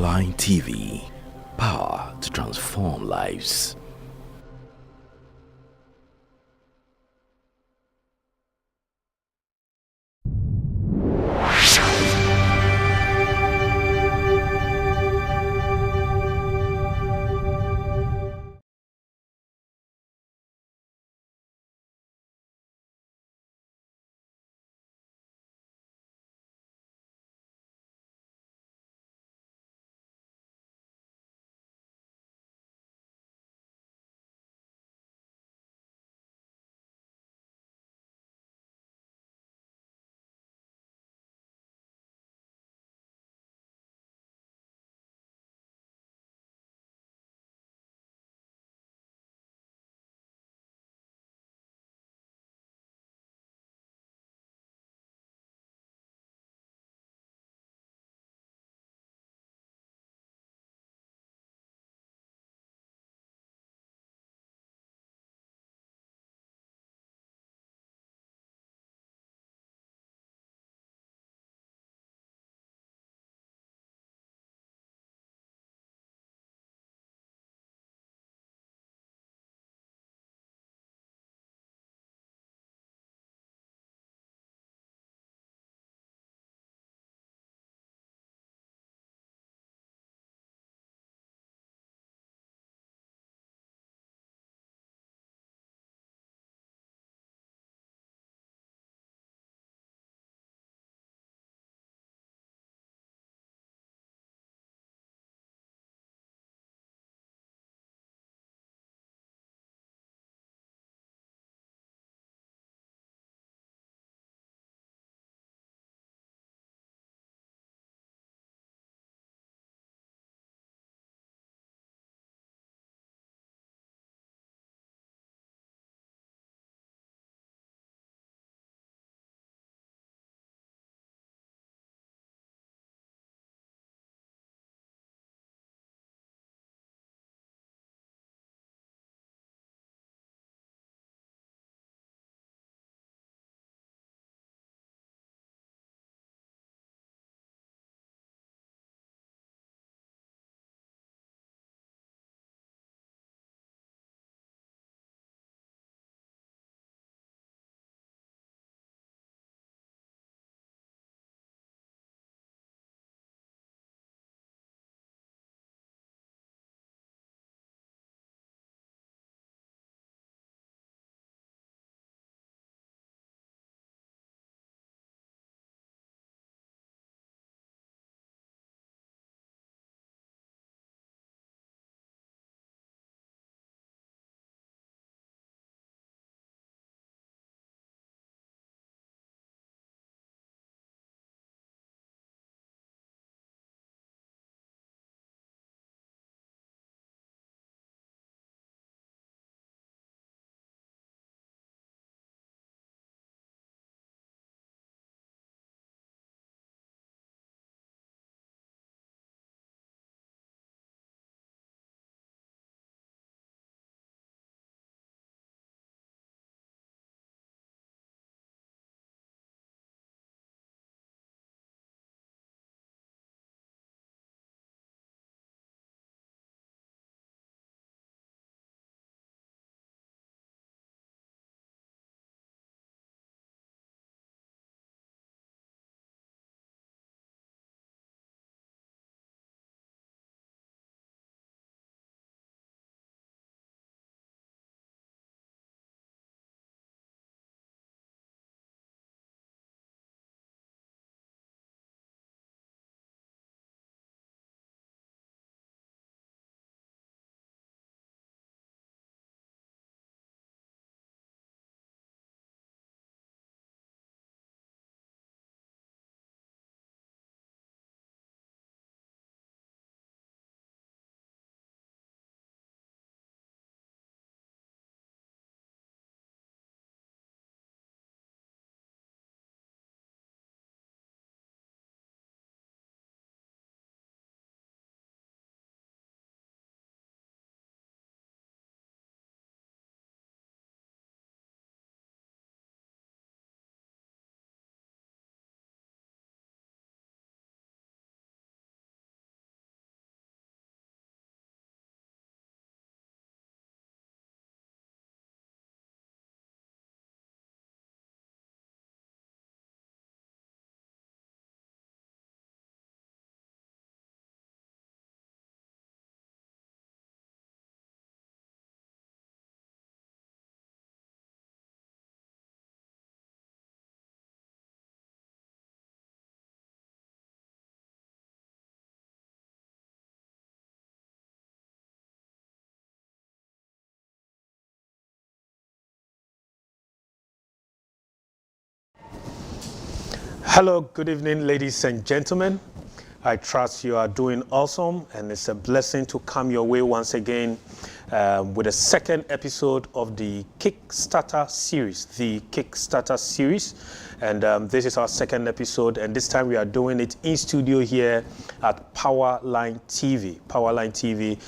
Powerline TV. Power to transform lives. Hello, good evening, ladies and gentlemen. I trust you are doing awesome, and it's a blessing to come your way once again with a second episode of the Kickstarter Series. And this is our second episode, and this time we are doing it in studio here at Powerline TV. Powerline TV,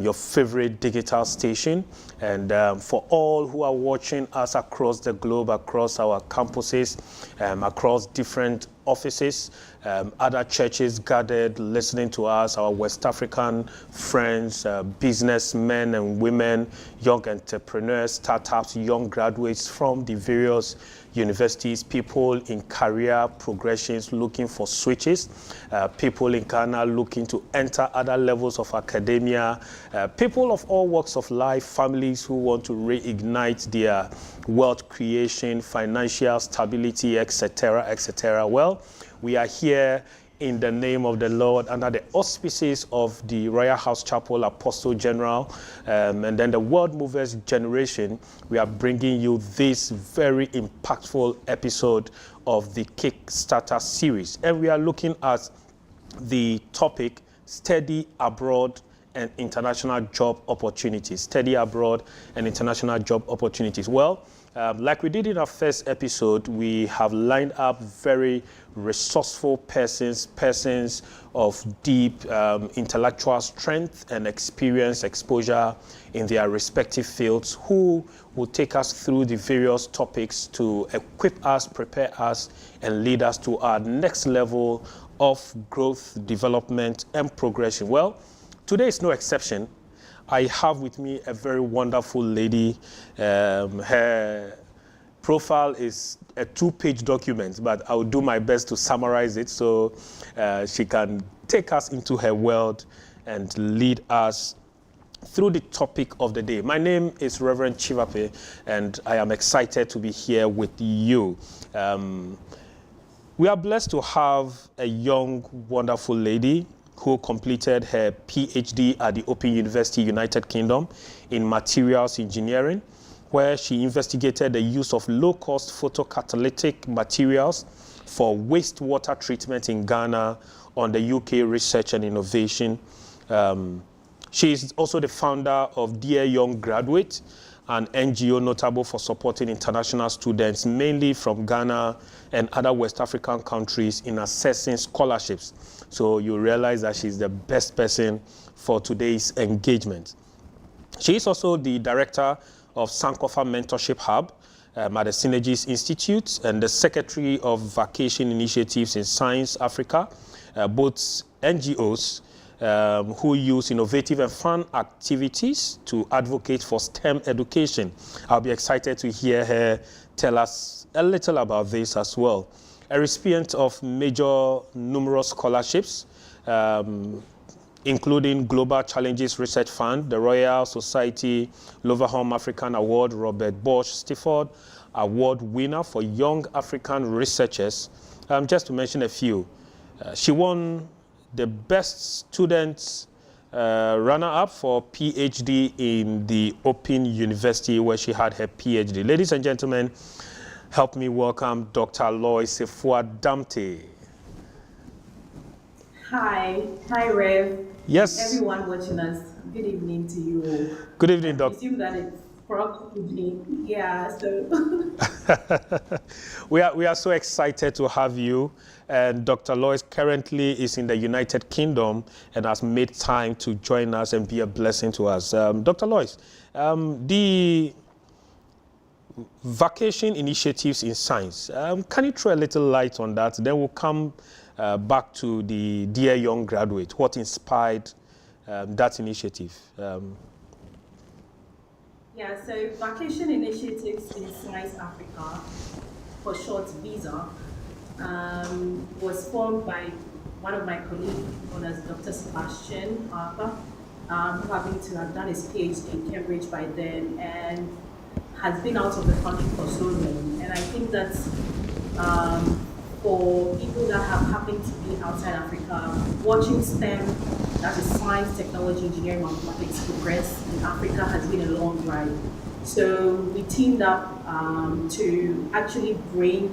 your favorite digital station. And for all who are watching us across the globe, across our campuses, across different offices, other churches gathered listening to us, our West African friends, businessmen and women, young entrepreneurs, startups, young graduates from the various universities, people in career progressions looking for switches, people in Ghana looking to enter other levels of academia, people of all walks of life, families who want to reignite their wealth creation, financial stability, etc., etc. Well, we are here in the name of the Lord, under the auspices of the Royalhouse Chapel Apostle General, and then the World Movers Generation. We are bringing you this very impactful episode of the Kickstarter Series. And we are looking at the topic, Study Abroad and International Job Opportunities. Study Abroad and International Job Opportunities. Well, like we did in our first episode, we have lined up very resourceful persons of deep intellectual strength and experience, exposure in their respective fields, who will take us through the various topics to equip us, prepare us, and lead us to our next level of growth, development, and progression. Well, today is no exception. I have with me a very wonderful lady. Her profile is a 2-page document, but I'll do my best to summarize it so she can take us into her world and lead us through the topic of the day. My name is Reverend Tsivape, and I am excited to be here with you. We are blessed to have a young, wonderful lady who completed her PhD at the Open University, United Kingdom, in materials engineering, where she investigated the use of low-cost photocatalytic materials for wastewater treatment in Ghana on the UK Research and Innovation. She is also the founder of Dear Young Graduate, an NGO notable for supporting international students, mainly from Ghana and other West African countries, in assessing scholarships. So you realize that she's the best person for today's engagement. She is also the director of Sankofa Mentorship Hub at the Synergies Institute, and the secretary of Vacation Initiatives in Science Africa, both NGOs who use innovative and fun activities to advocate for STEM education. I'll be excited to hear her tell us a little about this as well. A recipient of numerous scholarships, including Global Challenges Research Fund, the Royal Society Loverholm African Award, Robert Bosch Stifford Award winner for Young African Researchers, just to mention a few. She won the Best Student runner-up for PhD in the Open University, where she had her PhD. Ladies and gentlemen, help me welcome Dr. Lois Damte. Hi, Rev. Yes. Everyone watching us, good evening to you all. Good evening, Doctor. I assume that it's probably evening. Yeah, so. We are so excited to have you. And Dr. Lois currently is in the United Kingdom and has made time to join us and be a blessing to us. Dr. Lois, the Vacation Initiatives in Science, can you throw a little light on that? Then we'll come back to the Dear Young Graduate. What inspired that initiative? Yeah, so Vacation Initiatives in Science Africa, for short VISA, was formed by one of my colleagues, known as Dr. Sebastian Arthur, who happened to have done his PhD in Cambridge by then and has been out of the country for so long. And I think that for people that have happened to be outside Africa, watching STEM, that is science, technology, engineering, mathematics, progress in Africa has been a long ride. So we teamed up to actually bring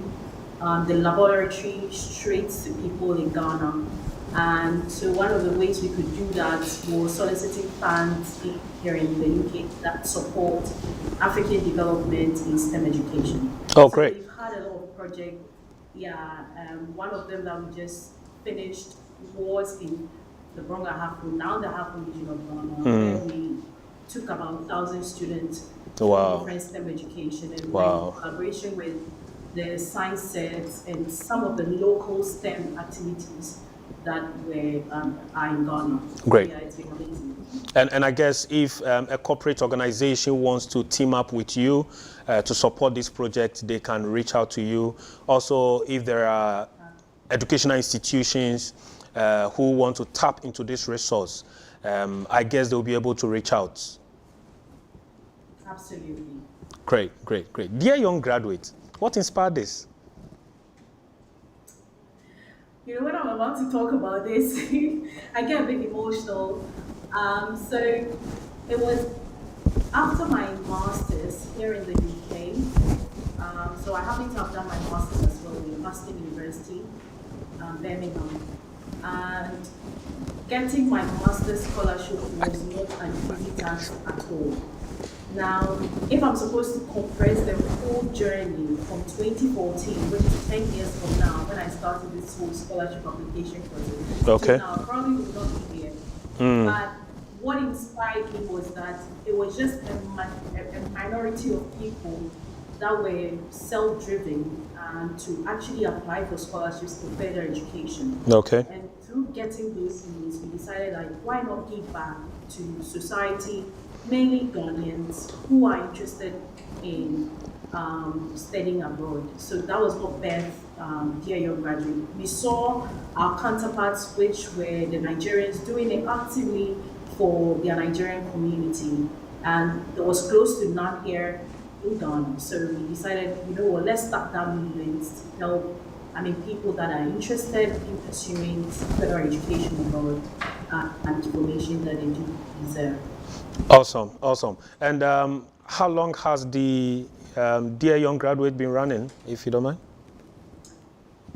the laboratory straight to people in Ghana. And so one of the ways we could do that was soliciting funds here in the UK that support African development in STEM education. Oh, great. So we've had a lot of projects. Yeah, one of them that we just finished was in the Bronga Hafu, now the Hafu region of Ghana, where we took about 1,000 students Wow. from different STEM education and Wow. in collaboration with the science sets and some of the local STEM activities that are in Ghana. Great. Yeah, it's been amazing. And I guess if a corporate organization wants to team up with you to support this project, they can reach out to you. Also, if there are educational institutions who want to tap into this resource, I guess they'll be able to reach out. Absolutely. Great, great, great. Dear young graduates, what inspired this? You know, when I'm about to talk about this, I get a bit emotional. So it was after my master's here in the UK. So I happened to have done my master's as well in Boston University, Birmingham. And getting my master's scholarship was not an easy task at all. Now, if I'm supposed to compress the whole journey from 2014, which is 10 years from now, when I started this whole scholarship application process, Okay. to now, I probably would not be here. But what inspired me was that it was just a minority of people that were self-driven and to actually apply for scholarships for further education. Okay. And through getting those needs, we decided, like, why not give back to society, mainly Ghanaians who are interested in studying abroad. So that was what birthed Dear Young Graduate. We saw our counterparts, which were the Nigerians, doing it actively for their Nigerian community, and there was close to none here in Ghana. So we decided, you know what, let's start that movement to help people that are interested in pursuing further education abroad and information that they do deserve. Awesome, awesome. And how long has the Dear Young Graduate been running, if you don't mind?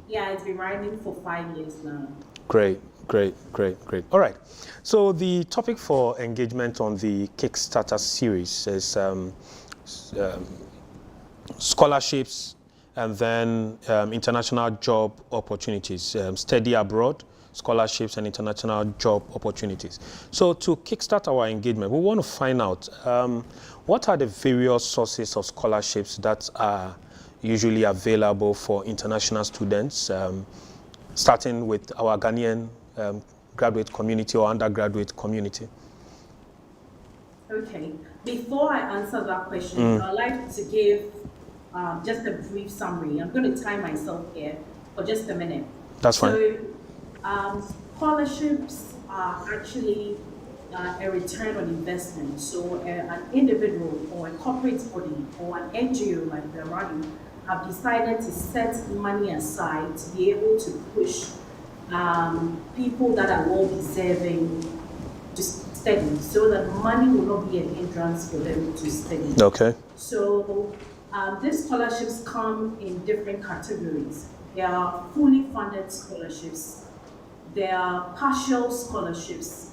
Yeah, it's been running for 5 years now. Great, great, great, great. All right. So the topic for engagement on the Kickstarter series is scholarships and then international job opportunities, study abroad, scholarships and international job opportunities. So to kickstart our engagement, we want to find out what are the various sources of scholarships that are usually available for international students, starting with our Ghanaian graduate community or undergraduate community. Okay, before I answer that question, I'd like to give just a brief summary. I'm going to time myself here for just a minute. That's fine. So, scholarships are actually a return on investment. So, an individual or a corporate body or an NGO like the running have decided to set money aside to be able to push people that are well deserving to study, so that money will not be an hindrance for them to study. Okay. So these scholarships come in different categories. There are fully funded scholarships, there are partial scholarships,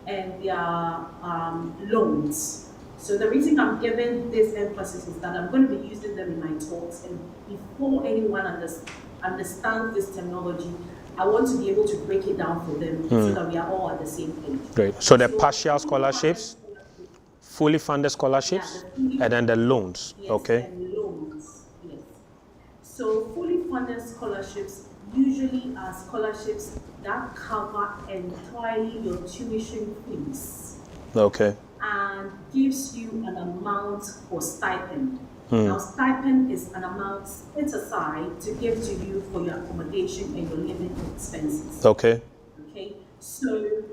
and there are loans. So the reason I'm giving this emphasis is that I'm going to be using them in my talks, and before anyone understands this terminology, I want to be able to break it down for them so that we are all at the same page. Great. So the partial scholarships, fully funded scholarships, and then the loans. Yes, okay. And loans, yes. So fully funded scholarships usually are scholarships that cover entirely your tuition fees. Okay. And gives you an amount for stipend. Now, stipend is an amount set aside to give to you for your accommodation and your living expenses. Okay. Okay, so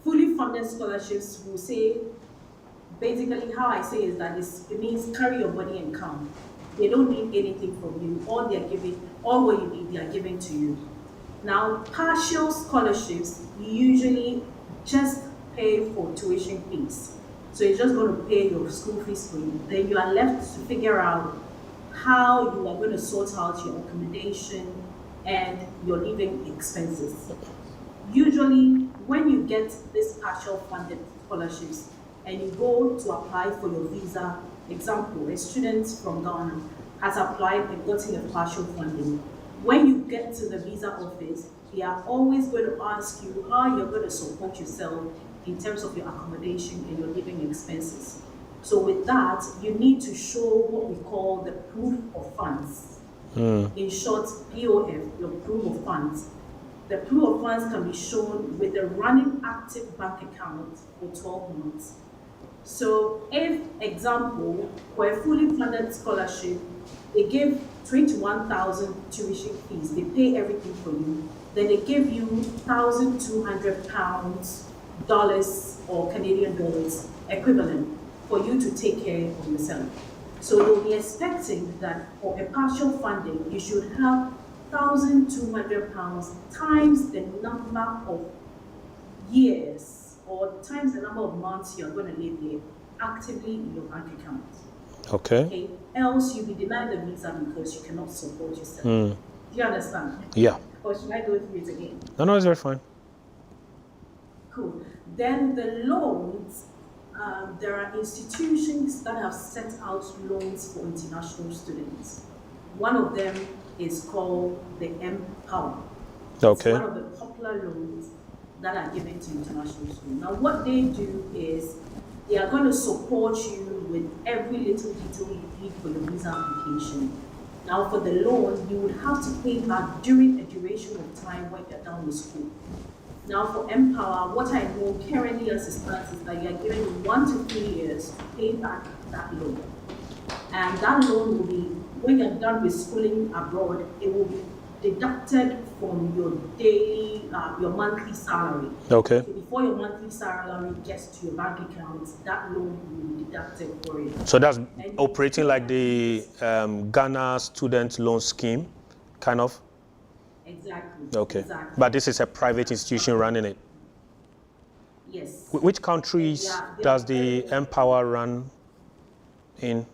fully funded scholarships will say, basically how I say is that it means carry your money and come. They don't need anything from you. All what you need, they are giving to you. Now, partial scholarships usually just pay for tuition fees. So it's just going to pay your school fees for you. Then you are left to figure out how you are going to sort out your accommodation and your living expenses. Usually, when you get this partial funded scholarships and you go to apply for your visa, example, a student from Ghana has applied and gotten a partial funding. When you get to the visa office, they are always going to ask you how you're going to support yourself in terms of your accommodation and your living expenses. So with that, you need to show what we call the proof of funds. In short, POF, your proof of funds. The proof of funds can be shown with a running active bank account for 12 months. So if, example, for a fully funded scholarship, they give 21,000 tuition fees, they pay everything for you, then they give you £1,200, dollars or Canadian dollars equivalent for you to take care of yourself. So you'll be expecting that for a partial funding, you should have £1,200 times the number of years or times the number of months you're going to live there actively in your bank account. Okay. Else you'll be denied the visa because you cannot support yourself. Do you understand? Yeah. Or should I go through it again? No, it's very fine. Cool. Then the loans, there are institutions that have set out loans for international students. One of them is called the Empower. Okay. It's one of the popular loans that are given to international students. Now, what they do is they are going to support you with every little detail you need for your visa application. Now, for the loan, you would have to pay back during a duration of time when you're done with school. Now, for Empower, what I know currently as it stands is that you are given 1 to 3 years to pay back that loan. And that loan will be, when you're done with schooling abroad, it will be deducted from your daily, your monthly salary. Okay. So before your monthly salary gets to your bank account, that loan will be deducted for you. So that's operating like the Ghana student loan scheme, kind of? Exactly. Okay. Exactly. But this is a private institution running it. Yes. Which countries does the Empower run in?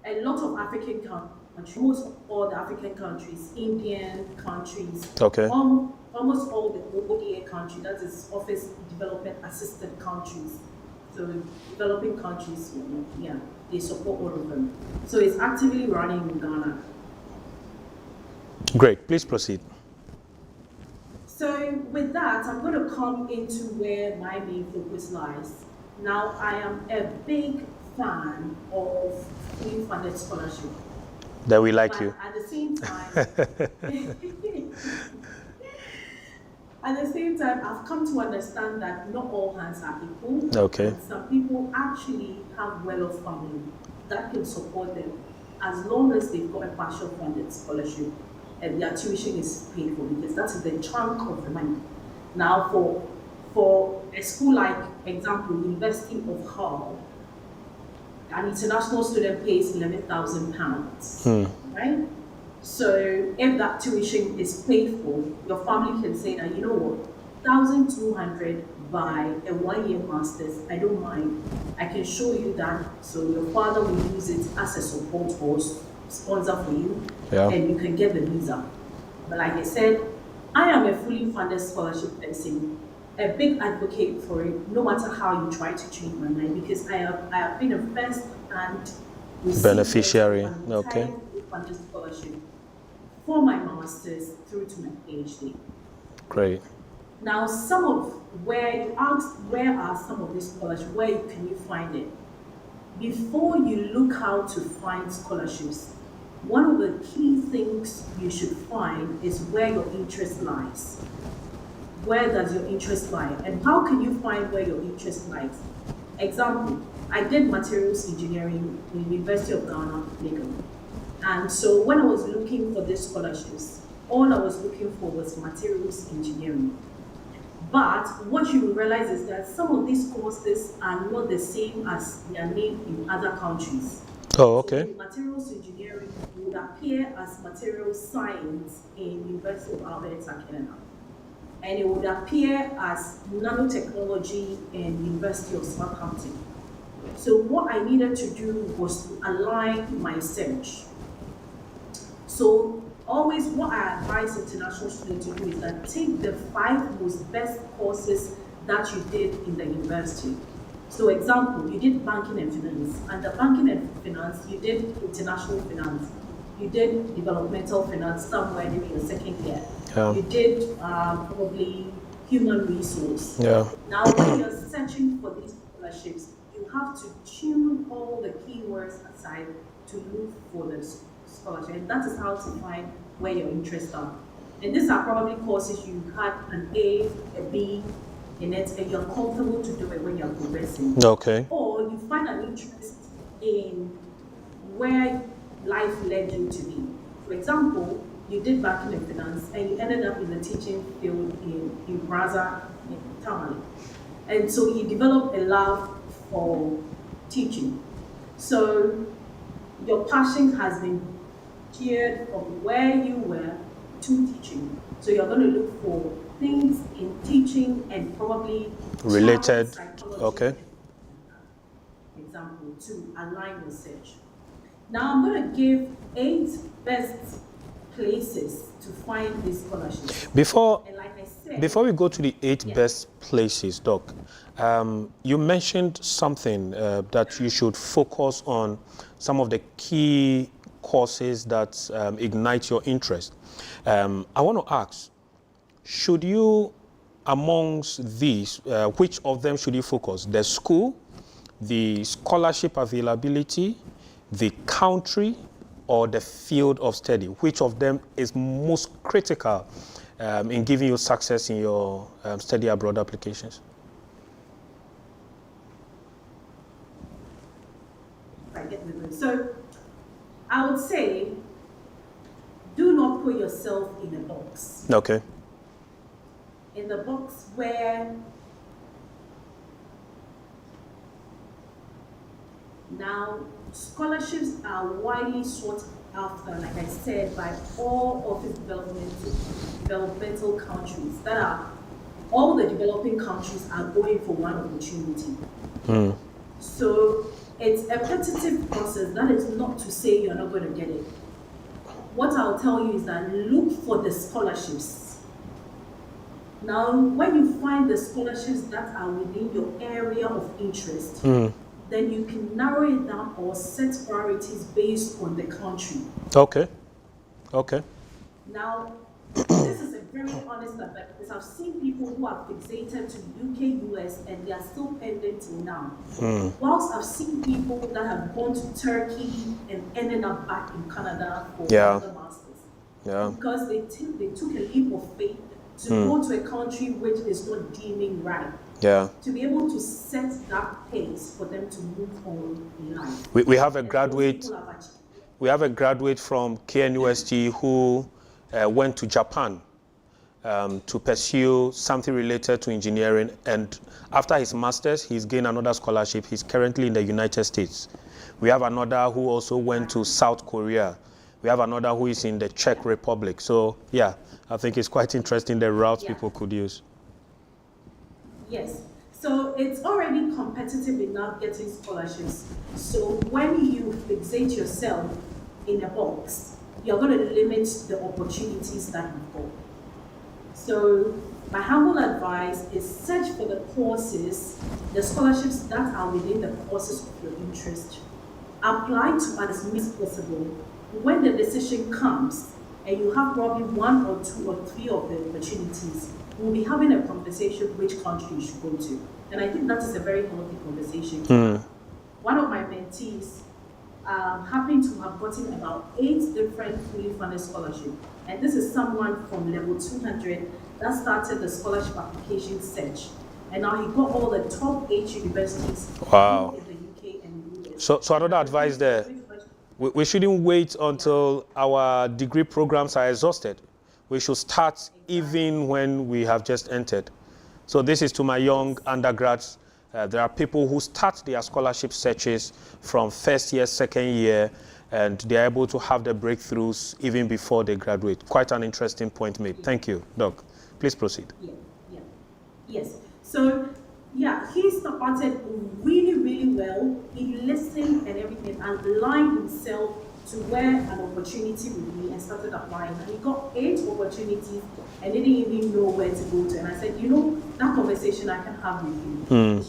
A lot of African countries, almost all the African countries, Indian countries, Okay. Almost all the ODA countries, that is Office Development Assisted countries. So developing countries, yeah, they support all of them. So it's actively running in Ghana. Great, please proceed. So with that, I'm going to come into where my main focus lies. Now, I am a big fan of fully funded scholarship. That we like But you. at the same time, I've come to understand that not all hands are equal. Okay. And some people actually have well-off family that can support them as long as they've got a partial funded scholarship and their tuition is paid for, because that is the chunk of the money. Now, for a school like, example, University of Hull, an international student pays £11,000, right? So if that tuition is paid for, your family can say that, you know what, 1,200 by a 1-year master's, I don't mind. I can show you that, so your father will use it as a support or sponsor for you, and you can get the visa. But like I said, I am a fully funded scholarship person, a big advocate for it, no matter how you try to change my mind, because I have been a first-hand beneficiary. Okay. Funded scholarship for my master's through to my PhD. Great. Now, some of where you asked, where are some of these scholarships? Where can you find it? Before you look how to find scholarships, one of the key things you should find is where your interest lies. Where does your interest lie? And how can you find where your interest lies? Example, I did materials engineering in the University of Ghana, Lagos. And so when I was looking for these scholarships, all I was looking for was materials engineering. But what you will realize is that some of these courses are not the same as their name in other countries. Oh, okay. So materials engineering would appear as materials science in University of Alberta, Canada. And it would appear as nanotechnology in University of Southampton. So what I needed to do was to align my search. So always what I advise international students to do is that take the 5 most best courses that you did in the university. So example, you did banking and finance. Under banking and finance, you did international finance. You did developmental finance somewhere in your second year. Yeah. You did probably human resource. Yeah. Now when you're searching for these scholarships, you have to tune all the keywords aside to look for the scholarship. And that is how to find where your interests are. And these are probably courses you had an A, a B in it, and you're comfortable to do it when you're progressing. Okay. Or you find an interest in where life led you to be. For example, you did banking and finance and you ended up in the teaching field in Brazza, in Tamale. And so you developed a love for teaching. So your passion has been geared from where you were to teaching. So you're going to look for things in teaching and probably related. Psychology, Okay. Example to align your search. Now I'm going to give 8 best places to find these scholarships. Before And like I said, we go to the 8 best places, Doc, you mentioned something that you should focus on some of the key courses that ignite your interest. I want to ask, should you, amongst these, which of them should you focus? The school, the scholarship availability, the country, or the field of study? Which of them is most critical in giving you success in your study abroad applications? So I would say, do not put yourself in a box. Okay. In the box where now scholarships are widely sought after, like I said, by all of these developmental countries. That are, all the developing countries are going for one opportunity. So it's a repetitive process. That is not to say you're not going to get it. What I'll tell you is that look for the scholarships. Now, when you find the scholarships that are within your area of interest, then you can narrow it down or set priorities based on the country. Okay. Okay. Now, this is a very honest advice because I've seen people who are fixated to UK, US, and they are still pending till now. Whilst I've seen people that have gone to Turkey and ended up back in Canada for other masters. Yeah. Because they took a leap of faith to go to a country which is not deeming right. Yeah. To be able to set that pace for them to move on in life. We have a graduate. We have a graduate from KNUST who went to Japan to pursue something related to engineering, and after his master's, he's gained another scholarship. He's currently in the United States. We have another who also went to South Korea. We have another who is in the Czech Republic. So yeah, I think it's quite interesting the routes people could use. Yes. So it's already competitive enough getting scholarships. So when you fixate yourself in a box, you're going to limit the opportunities that you've got. So my humble advice is search for the courses, the scholarships that are within the courses of your interest. Apply to as many as possible. When the decision comes and you have probably 1 or 2 or 3 of the opportunities, we'll be having a conversation which country you should go to. And I think that is a very healthy conversation. One of my mentees happened to have gotten about 8 different fully funded scholarships. And this is someone from level 200 that started the scholarship application search. And now he got all the top 8 universities in the UK and US. So another advice there, we shouldn't wait until our degree programs are exhausted. We should start even when we have just entered. So this is to my young undergrads. There are people who start their scholarship searches from first year, second year, and they're able to have the breakthroughs even before they graduate. Quite an interesting point made. Thank you, Doc. Please proceed. Yes. So Yeah, he started really, really well. He listened and everything and aligned himself to where an opportunity would be and started applying. And he got 8 opportunities and didn't even know where to go to. And I said, that conversation I can have with you.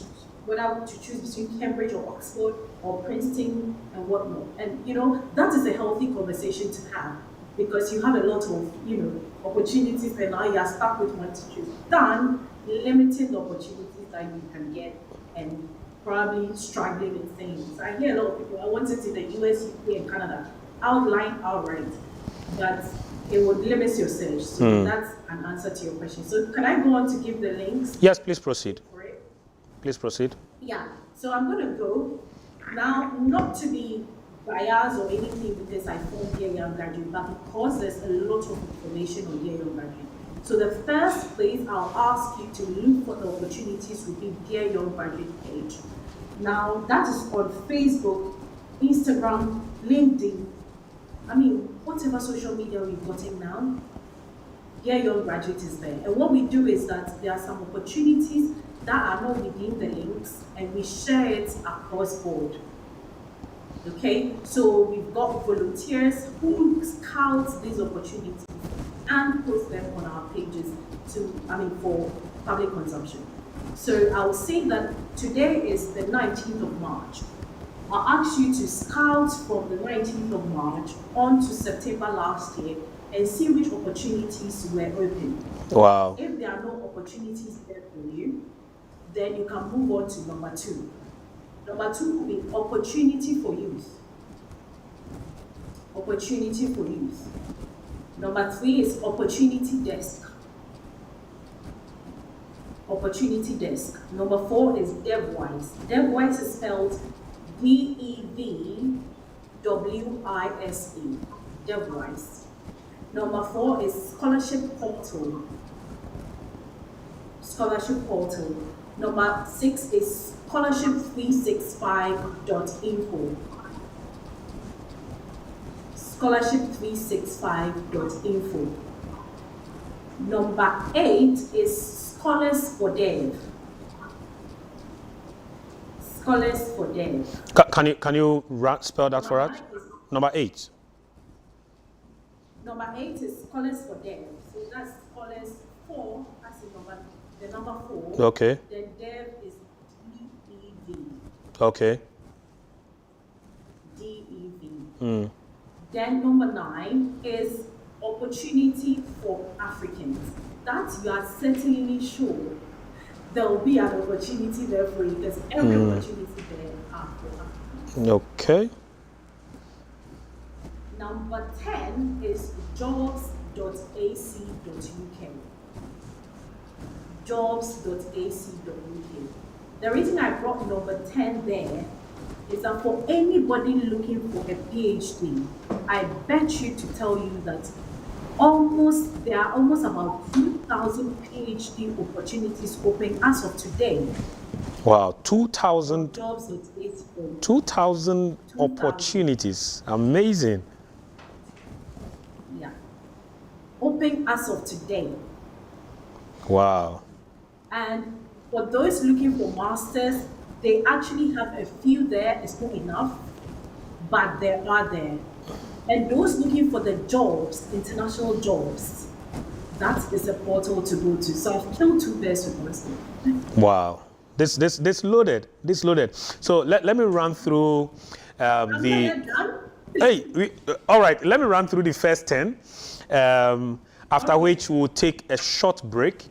Whether to choose between Cambridge or Oxford or Princeton and whatnot. And that is a healthy conversation to have because you have a lot of, opportunities and now you are stuck with one to choose. Than limiting the opportunities that you can get and probably struggling with things. I hear a lot of people, I wanted in the US, UK, and Canada, outline outright, but it would limit your search. So that's an answer to your question. So can I go on to give the links? Yes, please proceed. For it? Please proceed. Yeah, so I'm going to go now, not to be biased or anything because I formed Dear Young Graduate, but because there's a lot of information on Dear Young Graduate. So the first place I'll ask you to look for the opportunities will be Dear Young Graduate page. Now that is on Facebook, Instagram, LinkedIn. Whatever social media we've gotten now, Dear Young Graduate is there. And what we do is that there are some opportunities that are not within the links and we share it across board. Okay, so we've got volunteers who scout these opportunities and post them on our pages for public consumption. So I'll say that today is the 19th of March. I'll ask you to scout from the 19th of March on to September last year and see which opportunities were open. Wow. If there are no opportunities there for you, then you can move on to number 2. Number 2 will be opportunity for youth. Opportunity for youth. Number 3 is opportunity desk. Opportunity desk. Number 4 is DevWise. DevWise is spelled DEVWISE. DevWise. Number 4 is scholarship portal. Scholarship portal. Number 6 is scholarship365.info. Scholarship365.info. Number 8 is Scholars for Dev. Scholars for Dev. Can you spell that for us? Number 8. Number 8 is Scholars for Dev. So that's Scholars for, as in the number 4. Okay. Then Dev is DEV. Okay. DEV. Then number 9 is opportunity for Africans. That you are certainly sure there will be an opportunity there for you because every opportunity there are for Africans. Okay. Number 10 is jobs.ac.uk. Jobs.ac.uk. The reason I brought number 10 there is that for anybody looking for a PhD, I bet you to tell you that there are almost about 2,000 PhD opportunities open as of today. Wow, 2,000 Jobs.ac.uk. 2,000 opportunities. Amazing. Yeah. Open as of today. Wow. And for those looking for masters, they actually have a few there. It's not enough, but there are there. And those looking for the jobs, international jobs, that is a portal to go to. So I've killed 2 birds with one stone. Wow. This loaded. This loaded. So let me run through all right, let me run through the first 10, after which we'll take a short break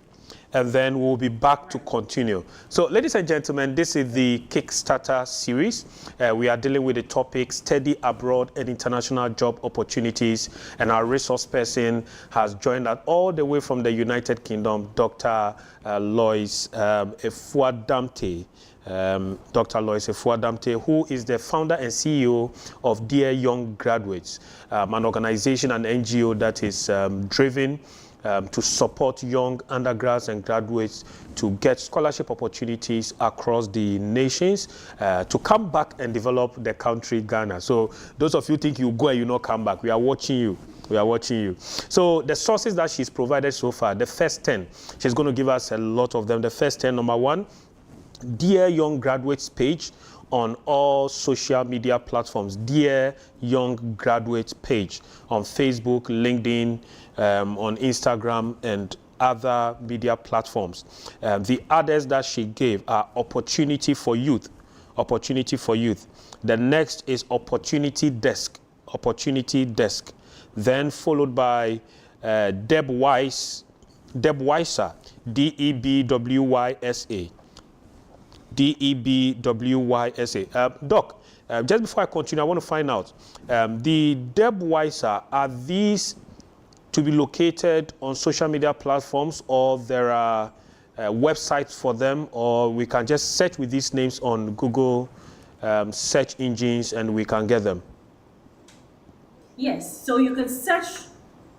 and then we'll be back to continue. So ladies and gentlemen, this is the Kickstarter series. We are dealing with the topic study abroad and international job opportunities, and our resource person has joined us all the way from the United Kingdom, Dr. Lois Efuadamte. Dr. Lois Efuadamte, who is the founder and CEO of Dear Young Graduates, an organization, an NGO that is driven to support young undergrads and graduates to get scholarship opportunities across the nations, to come back and develop the country Ghana. So those of you think you go and you not come back, we are watching you. We are watching you. So the sources that she's provided so far, the first 10, she's going to give us a lot of them. The first 10, number 1, Dear Young Graduates page on all social media platforms. Dear Young Graduates page on Facebook, LinkedIn, on Instagram, and other media platforms. The others that she gave are Opportunity for Youth. Opportunity for Youth. The next is Opportunity Desk. Opportunity Desk. Then followed by Deb Weiser, Debwysa. Debwysa. Doc, just before I continue, I want to find out, the Deb Weiser, are these to be located on social media platforms, or there are websites for them, or we can just search with these names on Google search engines and we can get them? Yes, so you can search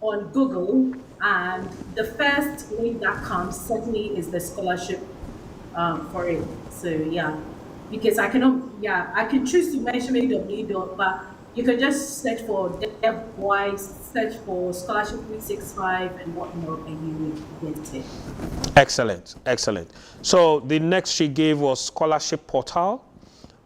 on Google, and the first link that comes certainly is the scholarship for it. So yeah, because I can choose to mention maybe W, but you can just search for DevWise, search for Scholarship 365 and whatnot, and you will get it. Excellent, excellent. So the next she gave was Scholarship Portal,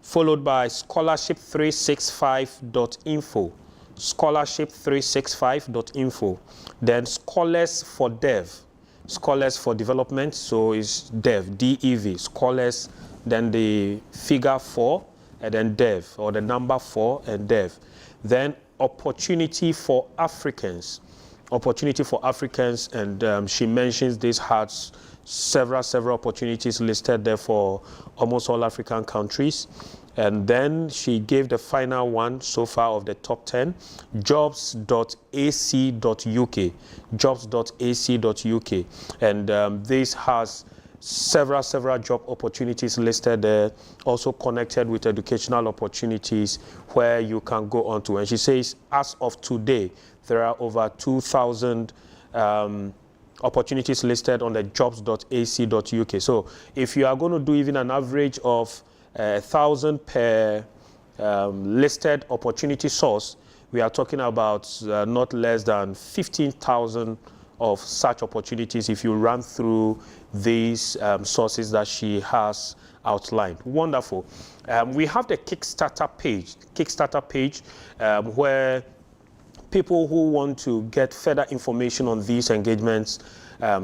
followed by scholarship365.info. Scholarship365.info. Then Scholars for Dev. Scholars for Development, so it's Dev, D-E-V, Scholars, then the figure 4, and then Dev, or the number 4 and Dev. Then Opportunity for Africans. Opportunity for Africans, and she mentions this has several opportunities listed there for almost all African countries. And then she gave the final one so far of the top 10, jobs.ac.uk, jobs.ac.uk. And this has several job opportunities listed there, also connected with educational opportunities where you can go on to. And she says, as of today, there are over 2,000 opportunities listed on the jobs.ac.uk. So if you are going to do even an average of 1,000 per listed opportunity source, we are talking about not less than 15,000 of such opportunities if you run through these sources that she has outlined. Wonderful. We have the Kickstarter page where people who want to get further information on these engagements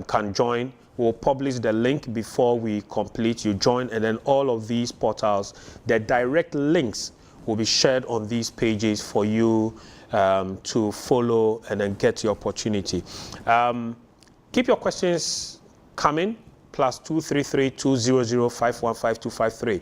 can join. We'll publish the link before we complete. You join, and then all of these portals, the direct links will be shared on these pages for you to follow and then get your opportunity. Keep your questions coming, +233-200-515253,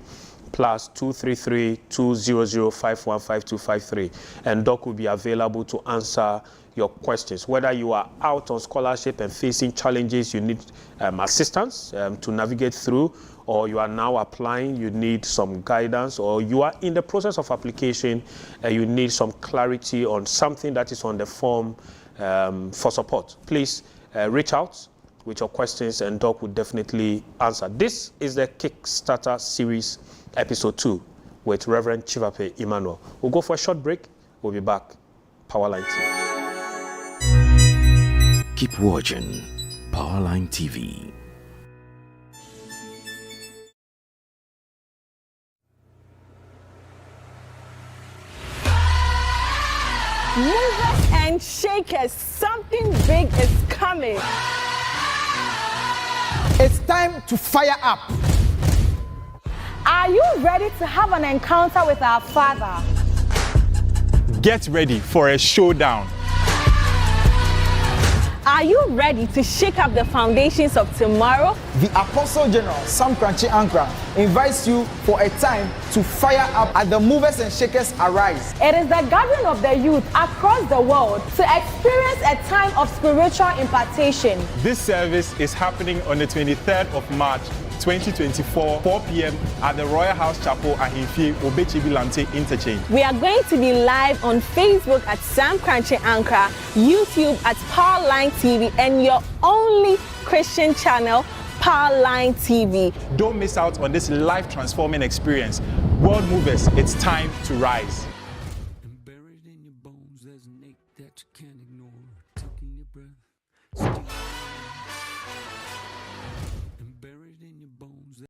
+233-200-515253, and Doc will be available to answer your questions. Whether you are out on scholarship and facing challenges, you need assistance to navigate through, or you are now applying, you need some guidance, or you are in the process of application and you need some clarity on something that is on the form for support, please reach out with your questions and Doc will definitely answer. This is the Kickstarter Series Episode 2 with Reverend Tsivape Emmanuel. We'll go for a short break. We'll be back. Powerline TV. Keep watching Powerline TV. Movers and shakers, something big is coming. It's time to fire up. Are you ready to have an encounter with our Father? Get ready for a showdown. Are you ready to shake up the foundations of tomorrow? The Apostle General Sam Kranchi Ankra invites you for a time to fire up at the Movers and Shakers Arise. It is the gathering of the youth across the world to experience a time of spiritual impartation. This service is happening on the 23rd of March 2024, 4 p.m. at the Royalhouse Chapel International Interchange. We are going to be live on Facebook at Sam Kranchi Ankara, YouTube at Powerline TV, and your only Christian channel, Powerline TV. Don't miss out on this life-transforming experience. World Movers, it's time to rise. Buried in your bones, there's an ache that you can't ignore. Taking your breath. And buried in your bones.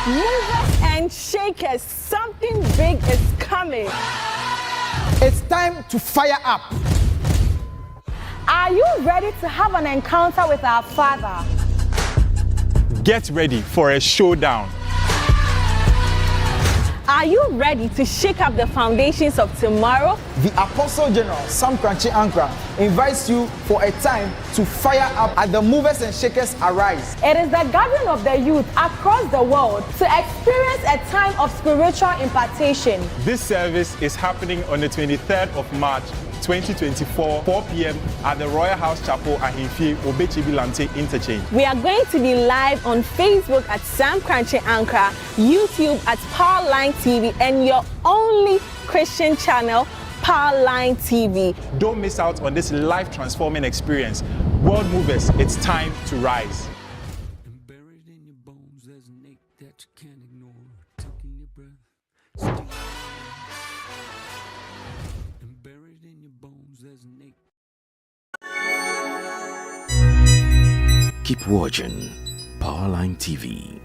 Movers and shakers, something big is coming. It's time to fire up. Are you ready to have an encounter with our Father? Get ready for a showdown. Are you ready to shake up the foundations of tomorrow? The Apostle General Sam Kranchi Ankara invites you for a time to fire up at the Movers and Shakers Arise. It is the gathering of the youth across the world to experience a time of spiritual impartation. This service is happening on the 23rd of March 2024, 4 p.m. at the Royalhouse Chapel International Interchange. We are going to be live on Facebook at Sam Kranchi Ankara, YouTube at Powerline TV, and your only Christian channel, Powerline TV. Don't miss out on this life-transforming experience. World Movers, it's time to rise. And buried in your bones, there's an ache that you can't ignore. Taking your breath, still. And buried in your bones, there's an ache. Keep watching Powerline TV.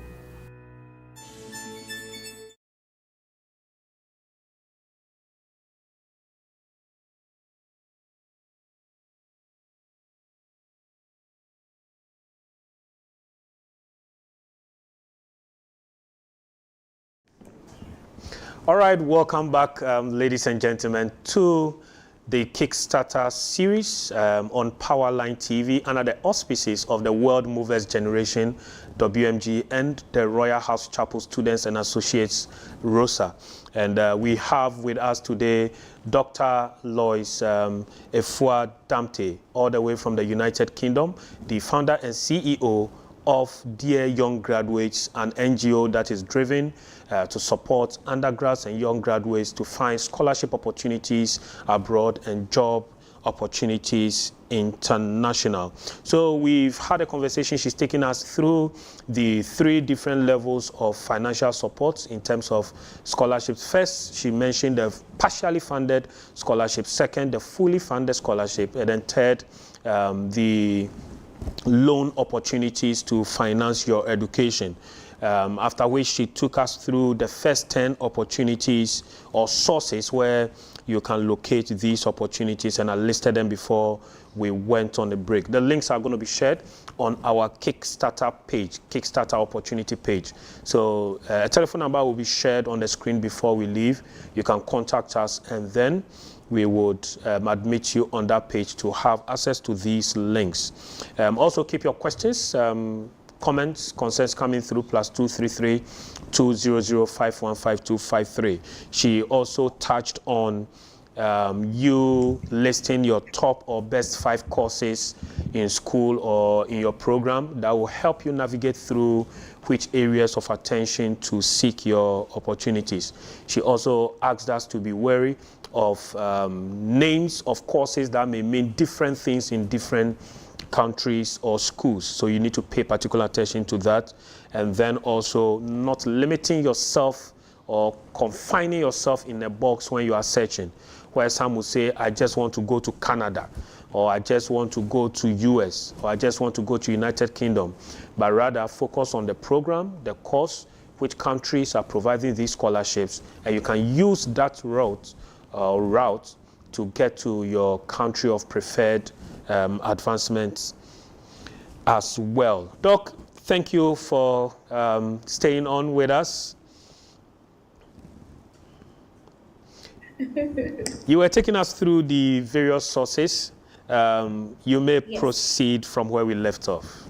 All right, welcome back, ladies and gentlemen, to the Kickstarter series on Powerline TV under the auspices of the World Movers Generation, WMG, and the Royalhouse Chapel Students and Associates, ROSA. And we have with us today Dr. Lois Efua Damte, all the way from the United Kingdom, the founder and CEO of Dear Young Graduates, an NGO that is driven to support undergrads and young graduates to find scholarship opportunities abroad and job opportunities international. So we've had a conversation. She's taking us through the 3 different levels of financial support in terms of scholarships. First, she mentioned the partially funded scholarship. Second, the fully funded scholarship. And then third, the loan opportunities to finance your education. After which she took us through the first 10 opportunities or sources where you can locate these opportunities, and I listed them before we went on the break. The links are going to be shared on our Kickstarter page, Kickstarter opportunity page. So a telephone number will be shared on the screen before we leave. You can contact us, and then we would admit you on that page to have access to these links. Also keep your questions, comments, concerns coming through +233 200 515253. She also touched on you listing your top or best 5 courses in school or in your program that will help you navigate through which areas of attention to seek your opportunities. She also asked us to be wary of names of courses that may mean different things in different countries or schools. So you need to pay particular attention to that. And then also not limiting yourself or confining yourself in a box when you are searching, where some will say, I just want to go to Canada, or I just want to go to US, or I just want to go to United Kingdom, but rather focus on the program, the course, which countries are providing these scholarships, and you can use that route to get to your country of preferred advancements as well. Doc, thank you for staying on with us. You were taking us through the various sources. You may proceed from where we left off.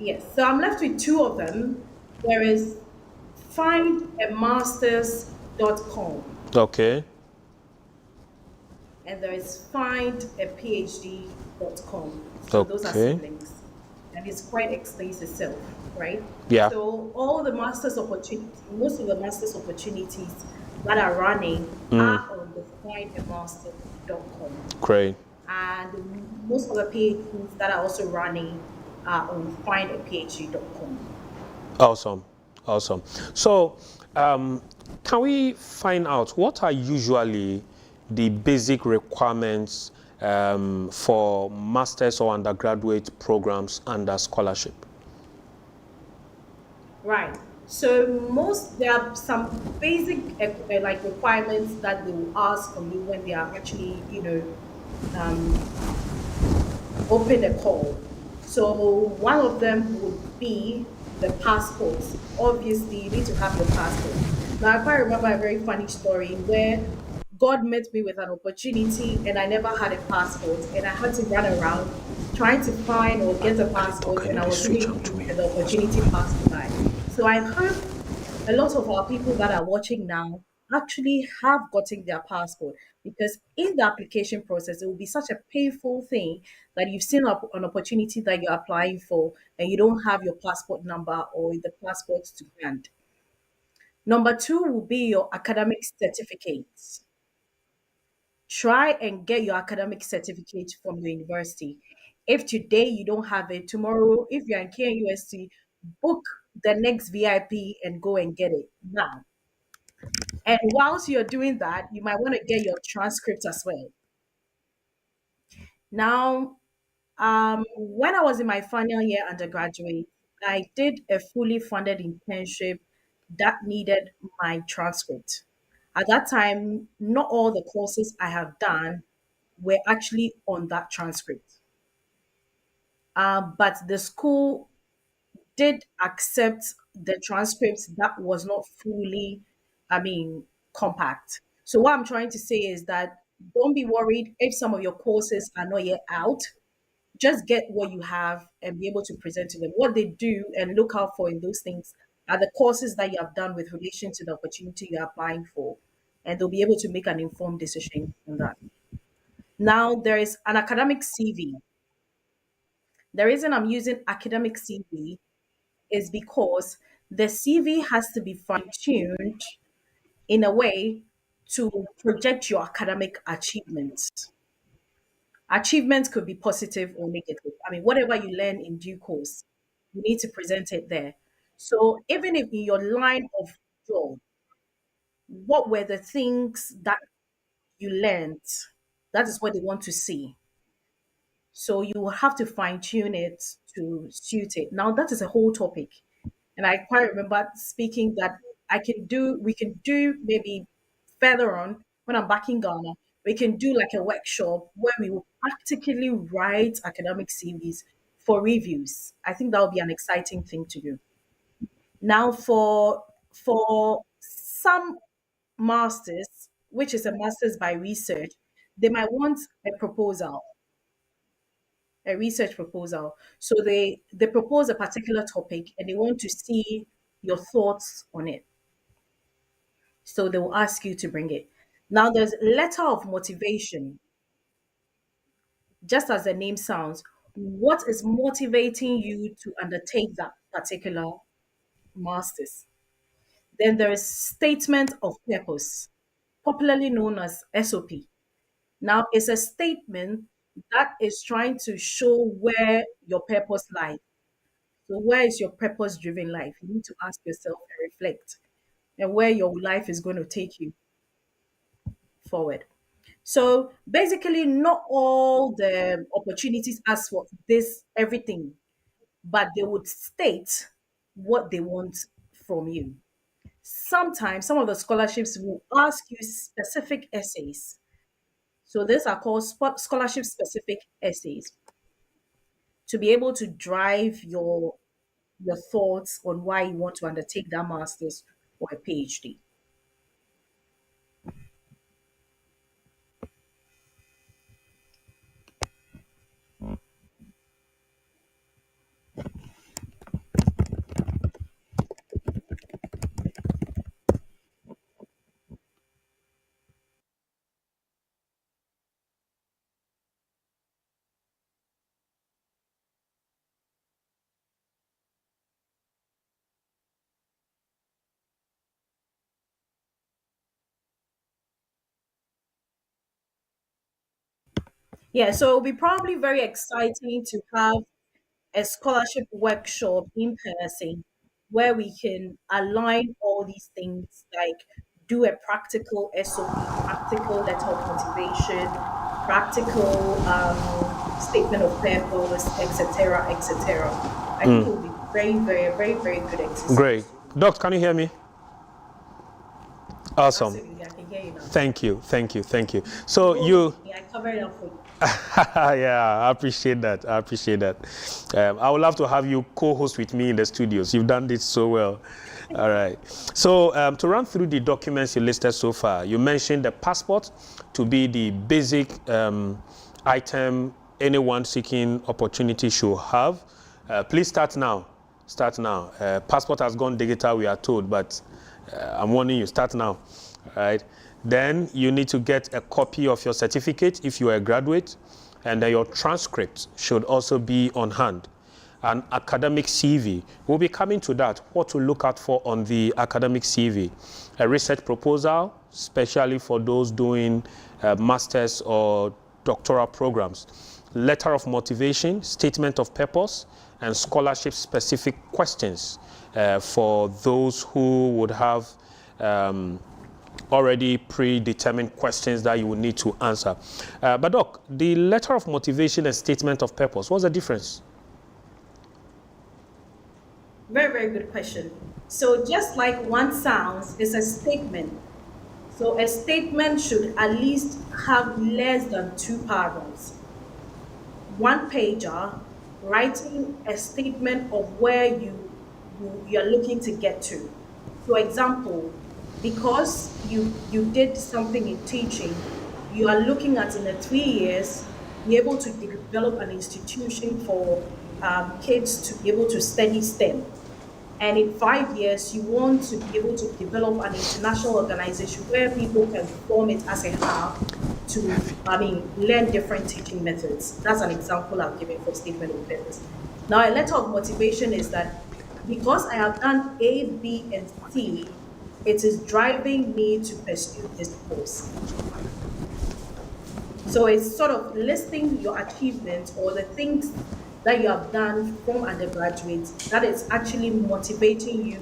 Yes, so I'm left with 2 of them. There is findamasters.com. Okay. And there is findaphd.com. So those are some links. And it's quite explains itself, right? Yeah. So all the master's opportunities, most of the master's opportunities that are running are on the findamasters.com. Great. And most of the PhDs that are also running are on findaphd.com. Awesome. Awesome. So can we find out what are usually the basic requirements for master's or undergraduate programs under scholarship? Right. So there are some basic like requirements that they will ask from you when they are actually, um, open a call. So one of them would be the passports. Obviously, you need to have your passport. Now, I quite remember a very funny story where God met me with an opportunity and I never had a passport and I had to run around trying to find or get a passport and I was even the opportunity passed me by. So I hope a lot of our people that are watching now actually have gotten their passport because in the application process it will be such a painful thing that you've seen an opportunity that you're applying for and you don't have your passport number or the passport to hand. Number two will be your academic certificates. Try and get your academic certificate from your university. If today you don't have it, tomorrow, if you're in KNUST, book the next VIP and go and get it now. And whilst you're doing that, you might want to get your transcript as well. Now, when I was in my final year undergraduate, I did a fully funded internship that needed my transcript. At that time, not all the courses I have done were actually on that transcript. But the school did accept the transcripts that was not fully, I mean, compact. So what I'm trying to say is that don't be worried if some of your courses are not yet out. Just get what you have and be able to present to them. What they do and look out for in those things are the courses that you have done with relation to the opportunity you're applying for. And they'll be able to make an informed decision on that. Now there is an academic CV. The reason I'm using academic CV is because the CV has to be fine tuned in a way to project your academic achievements. Achievements could be positive or negative. I mean, whatever you learn in due course, you need to present it there. So even if in your line of job, what were the things that you learned? That is what they want to see. So you will have to fine tune it to suit it. Now that is a whole topic. And I quite remember speaking that we can do maybe further on when I'm back in Ghana, we can do like a workshop where we will practically write academic CVs for reviews. I think that would be an exciting thing to do. Now for some masters, which is a master's by research, they might want a research proposal. So they propose a particular topic and they want to see your thoughts on it. So they will ask you to bring it. Now there's letter of motivation. Just as the name sounds, what is motivating you to undertake that particular masters? Then there is statement of purpose, popularly known as SOP. Now it's a statement that is trying to show where your purpose lies. So where is your purpose driven life? You need to ask yourself and reflect and where your life is going to take you forward. So basically, not all the opportunities ask for this, everything, but they would state what they want from you. Sometimes some of the scholarships will ask you specific essays. So these are called scholarship specific essays to be able to drive your thoughts on why you want to undertake that master's or a PhD. Yeah, so it'll be probably very exciting to have a scholarship workshop in person where we can align all these things like do a practical SOP, practical letter of motivation, practical statement of purpose, etc., etc. I think it will be very, very, very, very good exercise. Great. Doc, can you hear me? Awesome. Absolutely, I can hear you now. Thank you. So you... Yeah, I covered it up for you. Yeah, I appreciate that. I would love to have you co-host with me in the studios. You've done this so well. All right. So to run through the documents you listed so far, you mentioned the passport to be the basic item anyone seeking opportunity should have. Please start now. Passport has gone digital, we are told, but I'm warning you, start now. All right. Then you need to get a copy of your certificate if you are a graduate, and then your transcript should also be on hand. An academic CV. We'll be coming to that, what to look out for on the academic CV. A research proposal, especially for those doing master's or doctoral programs. Letter of motivation, statement of purpose, and scholarship-specific questions for those who would have already predetermined questions that you will need to answer. But Doc, the letter of motivation and statement of purpose, what's the difference? Very, very good question. So just like one sounds, it's a statement. So a statement should at least have less than 2 paragraphs. One pager, writing a statement of where you're looking to get to. For example, because you did something in teaching, you are looking at in the 3 years, be able to develop an institution for kids to be able to study STEM. And in 5 years, you want to be able to develop an international organization where people can form it as a hub to, learn different teaching methods. That's an example I'm giving for statement of purpose. Now, a letter of motivation is that because I have done A, B, and C, it is driving me to pursue this course. So it's sort of listing your achievements or the things that you have done from undergraduate that is actually motivating you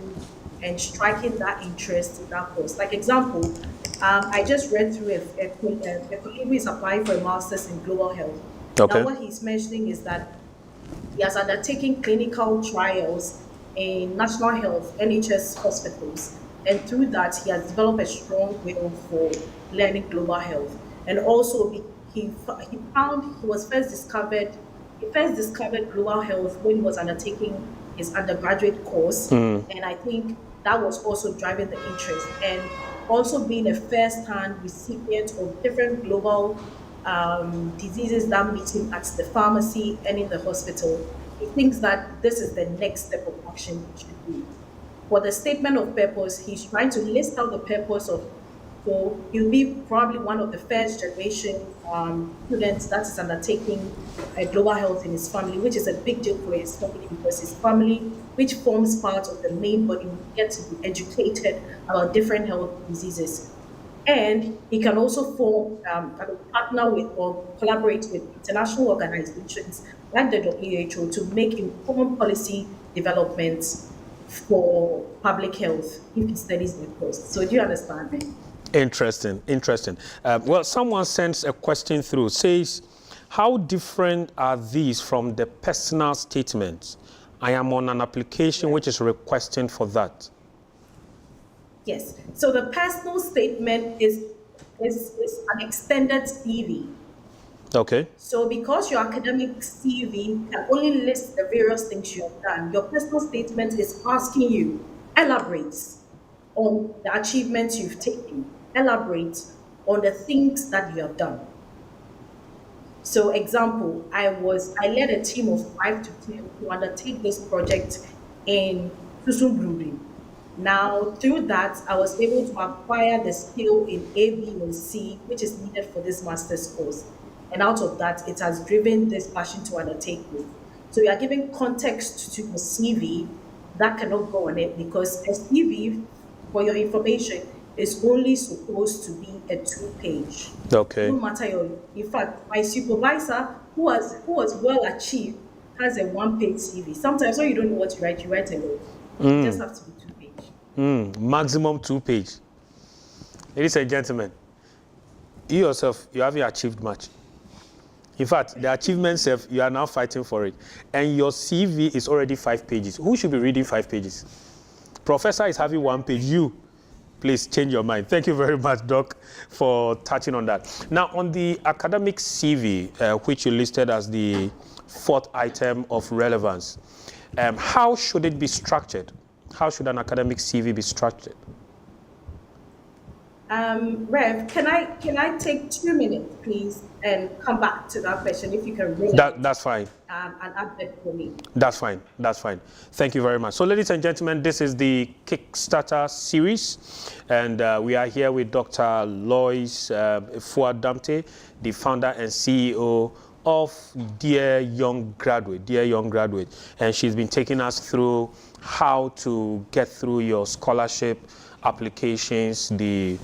and striking that interest in that course. Like example, I just read through a colleague who is applying for a master's in global health. Okay. Now what he's mentioning is that he has undertaken clinical trials in national health, NHS hospitals, and through that he has developed a strong will for learning global health. And also he first discovered global health when he was undertaking his undergraduate course, and I think that was also driving the interest. And also being a first-hand recipient of different global diseases that meet him at the pharmacy and in the hospital, he thinks that this is the next step of action he should do. For the statement of purpose, he's trying to list out the purpose of, so he'll be probably one of the first generation students that is undertaking global health in his family, which is a big deal for his family because his family, which forms part of the main body, will get to be educated about different health diseases. And he can also form, partner with or collaborate with international organizations like the WHO to make informed policy developments for public health if he studies the course. So do you understand me? Interesting. Well, someone sends a question through, says, how different are these from the personal statements? I am on an application which is requesting for that. Yes. So the personal statement is an extended CV. Okay. So because your academic CV can only list the various things you have done, your personal statement is asking you, elaborate on the achievements you've taken, elaborate on the things that you have done. So example, I led a team of 5 to 10 to undertake this project in Susum Brewing. Now, through that, I was able to acquire the skill in A, B, and C, which is needed for this master's course. And out of that, it has driven this passion to undertake it. So we are giving context to the CV that cannot go on it because a CV, for your information, is only supposed to be a 2-page. Okay. No matter in fact, my supervisor, who was well achieved, has a 1-page CV. Sometimes when you don't know what to write, you write a lot. You just have to be 2-page. Maximum 2-page. Ladies and gentlemen, you yourself, you haven't achieved much. In fact, the achievement self, you are now fighting for it. And your CV is already 5 pages. Who should be reading 5 pages? Professor is having one page. You, please change your mind. Thank you very much, Doc, for touching on that. Now, on the academic CV, which you listed as the 4th item of relevance, how should it be structured? How should an academic CV be structured? Rev, can I take 2 minutes, please, and come back to that question if you can read That's fine. and add that for me. That's fine. That's fine. Thank you very much. So, ladies and gentlemen, this is the Kickstarter series, and we are here with Dr. Lois Tsivape, the founder and CEO of Dear Young Graduate, and she's been taking us through how to get through your scholarship applications, the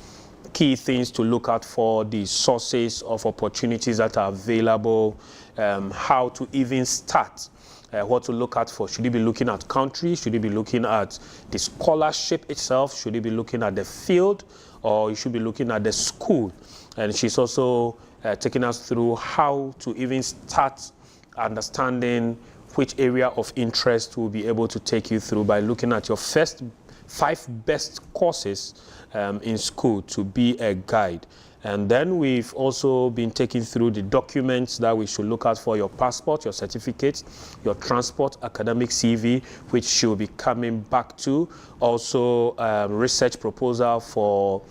key things to look out for, the sources of opportunities that are available, how to even start, what to look out for. Should you be looking at country? Should you be looking at the scholarship itself? Should you be looking at the field? Or you should be looking at the school? And she's also taking us through how to even start understanding which area of interest will be able to take you through by looking at your first 5 best courses in school to be a guide. And then we've also been taking through the documents that we should look at for your passport, your certificates, your transport, academic CV, which she'll be coming back to. Also, research proposal for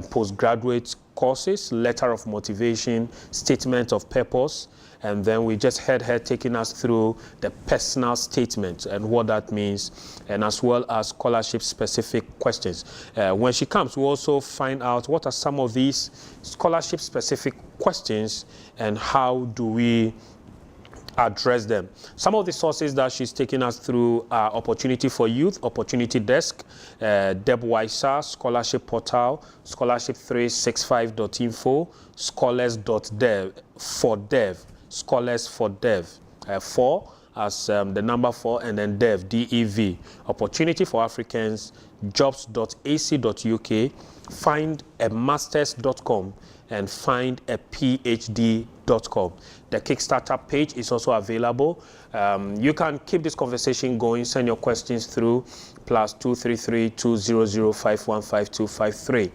postgraduate courses, letter of motivation, statement of purpose. And then we just had her taking us through the personal statement and what that means, and as well as scholarship-specific questions. When she comes, we'll also find out what are some of these scholarship-specific questions and how do we address them. Some of the sources that she's taking us through are Opportunity for Youth, Opportunity Desk, DebWiser, Scholarship Portal, Scholarship365.info, Scholars.dev for Dev. Scholars for Dev, 4 as the number 4, and then Dev, DEV, Opportunity for Africans, jobs.ac.uk, findamasters.com, and findaphd.com. The Kickstarter page is also available. You can keep this conversation going, send your questions through +233 200 515253.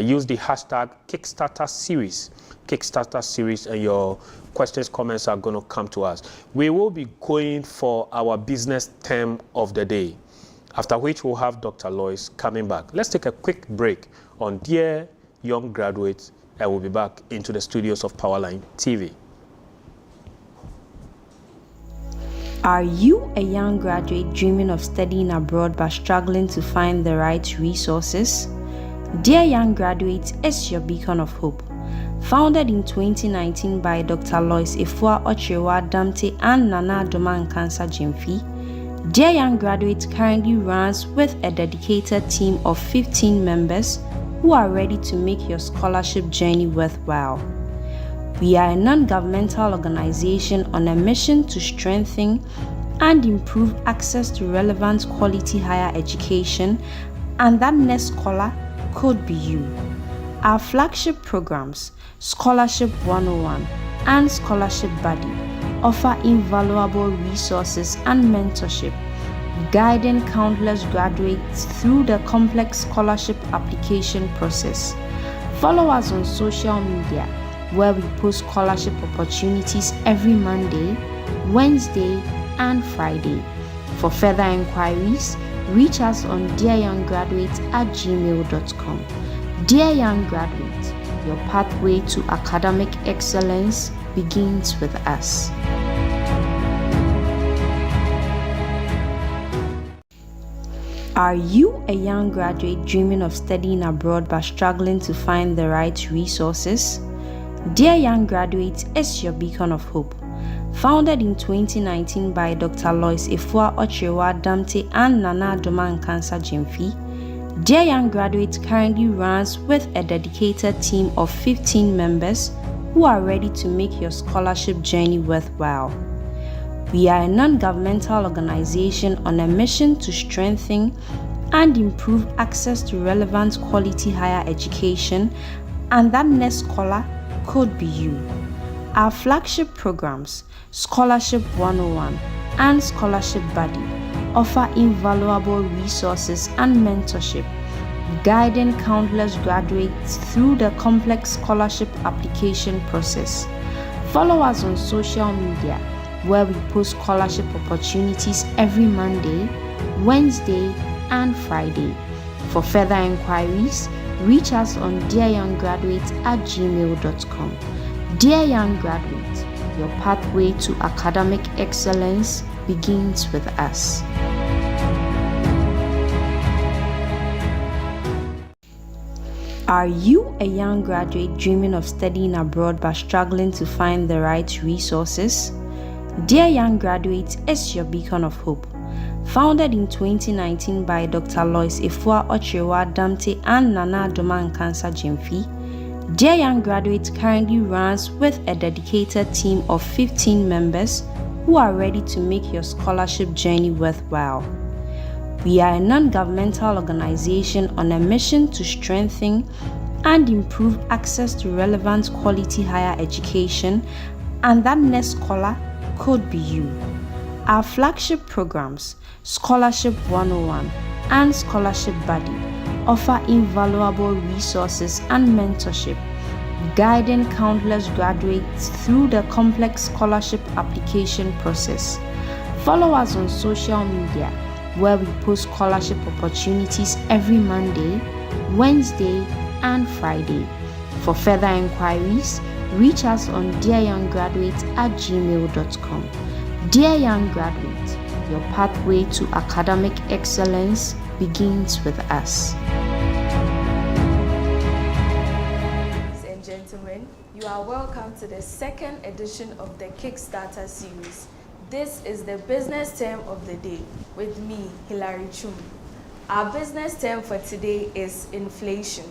Use the hashtag Kickstarter Series. Kickstarter Series, and your questions, comments are going to come to us. We will be going for our business term of the day, after which we'll have Dr. Lois coming back. Let's take a quick break on Dear Young Graduates, and we'll be back into the studios of Powerline TV. Are you a young graduate dreaming of studying abroad but struggling to find the right resources? Dear Young Graduates is your beacon of hope. Founded in 2019 by Dr. Lois Tsivape and Nana Adoma Nkansa Gyamfi, Dear Young Graduates currently runs with a dedicated team of 15 members who are ready to make your scholarship journey worthwhile. We are a non-governmental organization on a mission to strengthen and improve access to relevant quality higher education, and that next scholar could be you. Our flagship programs, Scholarship 101 and Scholarship Buddy, offer invaluable resources and mentorship, guiding countless graduates through the complex scholarship application process. Follow us on social media, where we post scholarship opportunities every Monday, Wednesday, and Friday. For further inquiries, reach us on dearyounggraduates@gmail.com. Dear Young Graduates, your pathway to academic excellence begins with us. Are you a young graduate dreaming of studying abroad but struggling to find the right resources? Dear Young Graduates is your beacon of hope. Founded in 2019 by Dr. Lois Tsivape and Nana Adoma Nkansa Gyamfi, Dear Young Graduates currently runs with a dedicated team of 15 members who are ready to make your scholarship journey worthwhile. We are a non-governmental organization on a mission to strengthen and improve access to relevant quality higher education, and that next scholar could be you. Our flagship programs, Scholarship 101 and Scholarship Buddy, offer invaluable resources and mentorship, guiding countless graduates through the complex scholarship application process. Follow us on social media, where we post scholarship opportunities every Monday, Wednesday, and Friday. For further inquiries, reach us on dearyounggraduate@gmail.com. Dear Young Graduate, your pathway to academic excellence begins with us. Are you a young graduate dreaming of studying abroad but struggling to find the right resources? Dear Young Graduate is your beacon of hope. Founded in 2019 by Dr. Lois Efua Ochewa Damte and Nana Doman Kansa Jemfi, Dear Young Graduate currently runs with a dedicated team of 15 members who are ready to make your scholarship journey worthwhile. We are a non-governmental organization on a mission to strengthen and improve access to relevant quality higher education, and that next scholar could be you. Our flagship programs, Scholarship 101 and Scholarship Buddy, offer invaluable resources and mentorship, guiding countless graduates through the complex scholarship application process. Follow us on social media, where we post scholarship opportunities every Monday, Wednesday, and Friday. For further inquiries, reach us on dearyounggraduate@gmail.com. Dear Young Graduate, your pathway to academic excellence begins with us. Ladies and gentlemen, you are welcome to the second edition of the Kickstarter Series. This is the business term of the day with me, Hilary Chum. Our business term for today is inflation.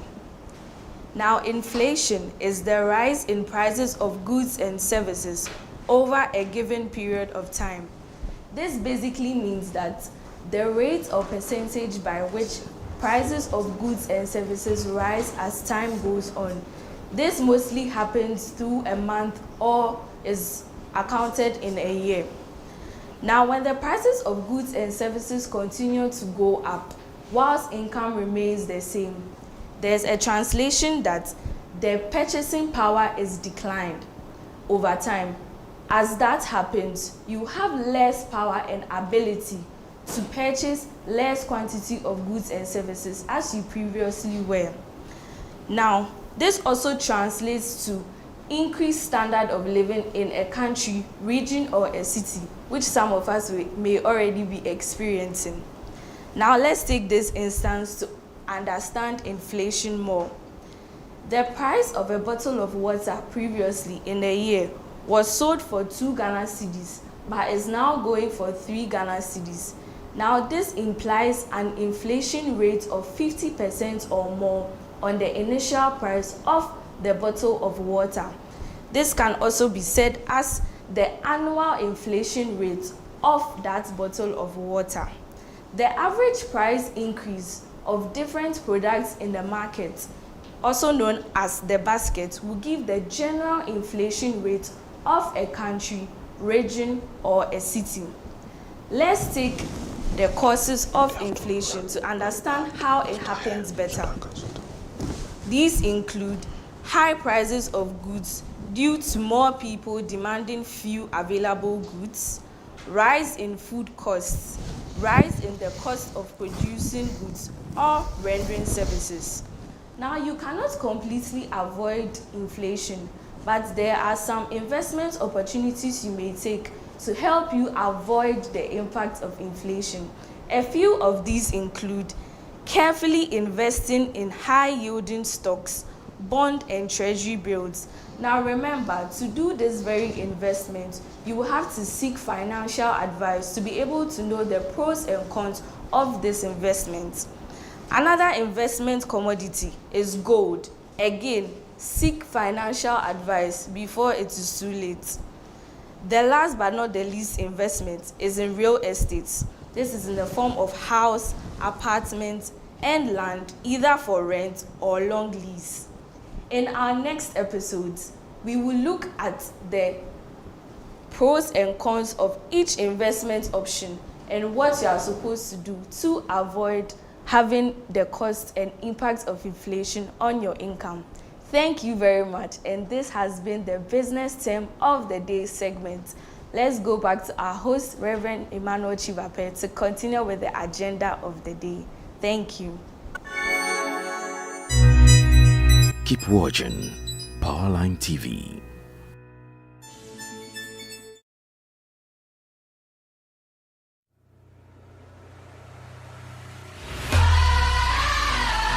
Now, inflation is the rise in prices of goods and services over a given period of time. This basically means that the rate or percentage by which prices of goods and services rise as time goes on. This mostly happens through a month or is accounted in a year. Now, when the prices of goods and services continue to go up, whilst income remains the same, there's a translation that the purchasing power is declined over time. As that happens, you have less power and ability to purchase less quantity of goods and services as you previously were. Now, this also translates to increased standard of living in a country, region, or a city, which some of us may already be experiencing. Now, let's take this instance to understand inflation more. The price of a bottle of water previously in a year was sold for 2 Ghana cedis, but is now going for 3 Ghana cedis. Now, this implies an inflation rate of 50% or more on the initial price of the bottle of water. This can also be said as the annual inflation rate of that bottle of water. The average price increase of different products in the market, also known as the basket, will give the general inflation rate of a country, region, or a city. Let's take the causes of inflation to understand how it happens better. These include high prices of goods due to more people demanding few available goods, rise in food costs, rise in the cost of producing goods or rendering services. Now, you cannot completely avoid inflation, but there are some investment opportunities you may take to help you avoid the impact of inflation. A few of these include carefully investing in high-yielding stocks, bond and treasury bills. Now remember, to do this very investment, you will have to seek financial advice to be able to know the pros and cons of this investment. Another investment commodity is gold. Again, seek financial advice before it is too late. The last but not the least investment is in real estate. This is in the form of house, apartment, and land, either for rent or long lease. In our next episodes, we will look at the pros and cons of each investment option and what you are supposed to do to avoid having the cost and impact of inflation on your income. Thank you very much, and this has been the business term of the day segment. Let's go back to our host, Reverend Emmanuel Tsivape, to continue with the agenda of the day. Thank you. Keep watching Powerline TV.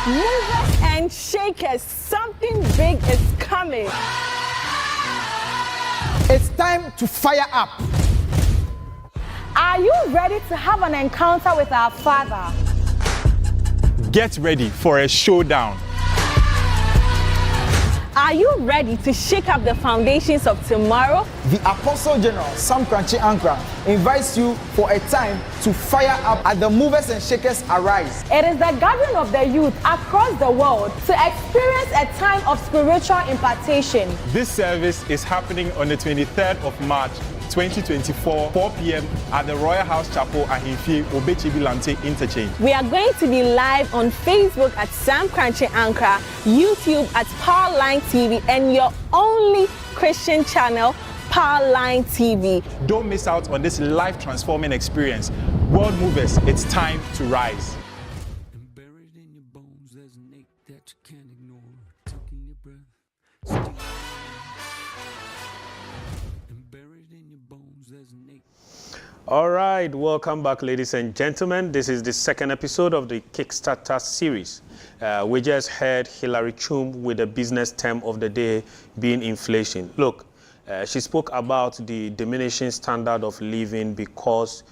Movers and shakers, something big is coming. It's time to fire up. Are you ready to have an encounter with our Father? Get ready for a showdown. Are you ready to shake up the foundations of tomorrow? The Apostle General Sam Kranchi Ankara invites you for a time to fire up at the Movers and Shakers Arise. It is the gathering of the youth across the world to experience a time of spiritual impartation. This service is happening on the 23rd of March 2024, 4 p.m. at the Royalhouse Chapel International Interchange. We are going to be live on Facebook at Sam Kranchi Ankara, YouTube at Powerline TV, and your only Christian channel, Powerline TV. Don't miss out on this life-transforming experience. World movers, it's time to rise. And buried in your bones, there's an ache that you can't ignore. Taking your breath, still. And buried in your bones, there's an ache. All right, welcome back, ladies and gentlemen. This is the second episode of the Kickstarter Series. We just heard Hilary Chum with the business term of the day being inflation. Look, she spoke about the diminishing standard of living because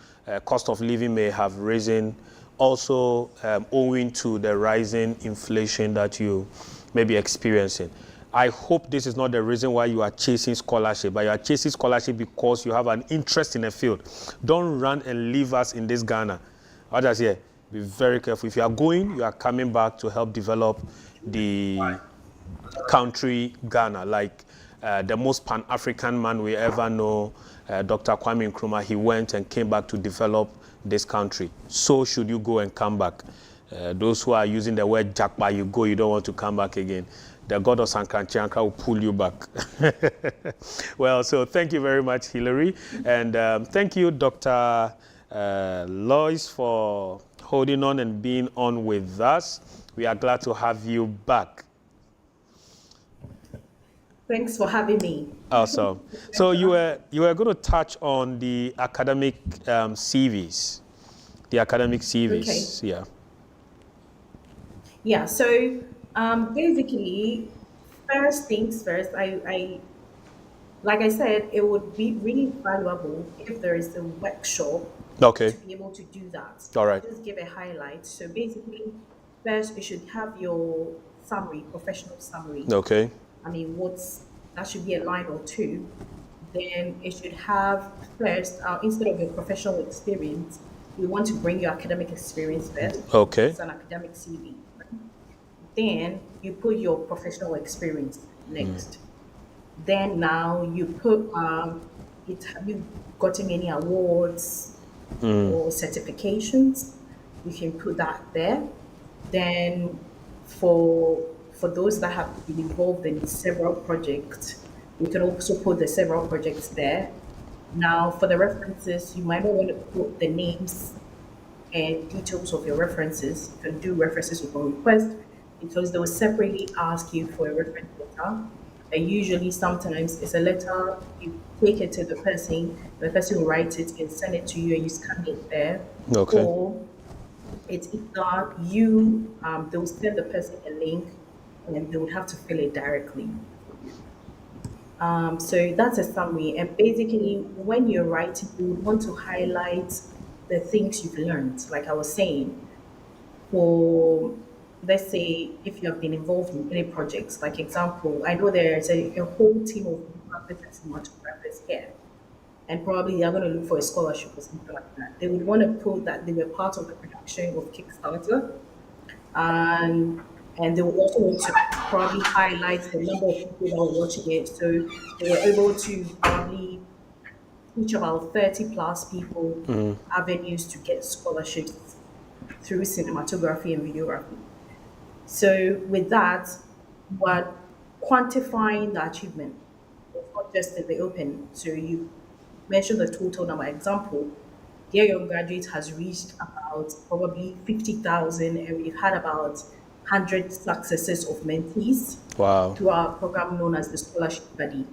cost of living may have risen, also owing to the rising inflation that you may be experiencing. I hope this is not the reason why you are chasing scholarship, but you are chasing scholarship because you have an interest in a field. Don't run and leave us in this Ghana. Others here, be very careful. If you are going, you are coming back to help develop the country Ghana, like the most Pan-African man we ever know, Dr. Kwame Nkrumah. He went and came back to develop this country. So should you go and come back. Those who are using the word Jakba, you go, you don't want to come back again. The God of Sam Kranchi Ankara will pull you back. Well, so thank you very much, Hilary. And thank you, Dr. Lois, for holding on and being on with us. We are glad to have you back. Thanks for having me. Awesome. So you were going to touch on the academic CVs. The academic CVs, Okay. yeah. Yeah, so basically, first things first, I like I said, it would be really valuable if there is a workshop Okay. to be able to do that. All right. Just give a highlight. So basically, first you should have your summary, professional summary. Okay. I mean, that should be a line or two. Then it should have first, instead of your professional experience, you want to bring your academic experience first. Okay. It's an academic CV. Then you put your professional experience next. Then now you put, have you gotten any awards or certifications? You can put that there. Then for those that have been involved in several projects, you can also put the several projects there. Now for the references, you might not want to put the names and details of your references. You can do references upon request because they will separately ask you for a reference letter. And usually sometimes it's a letter, you take it to the person will write it and send it to you and you scan it there. Okay. Or it's either you, they will send the person a link and they would have to fill it directly. So that's a summary. And basically, when you're writing, you would want to highlight the things you've learned. Like I was saying, for let's say if you have been involved in any projects, like example, I know there's a whole team of business cinematographers here, and probably they're going to look for a scholarship or something like that. They would want to put that they were part of the production of Kickstarter, and they will also want to probably highlight the number of people that were watching it, so they were able to probably teach about 30 plus people avenues to get scholarships through cinematography and videography. So with that, we're quantifying the achievement. It's not just in the open. So you mentioned the total number. Example, Dear Young Graduate has reached about probably 50,000, and we've had about 100 successes of mentees Wow. through our program known as the Scholarship Buddy.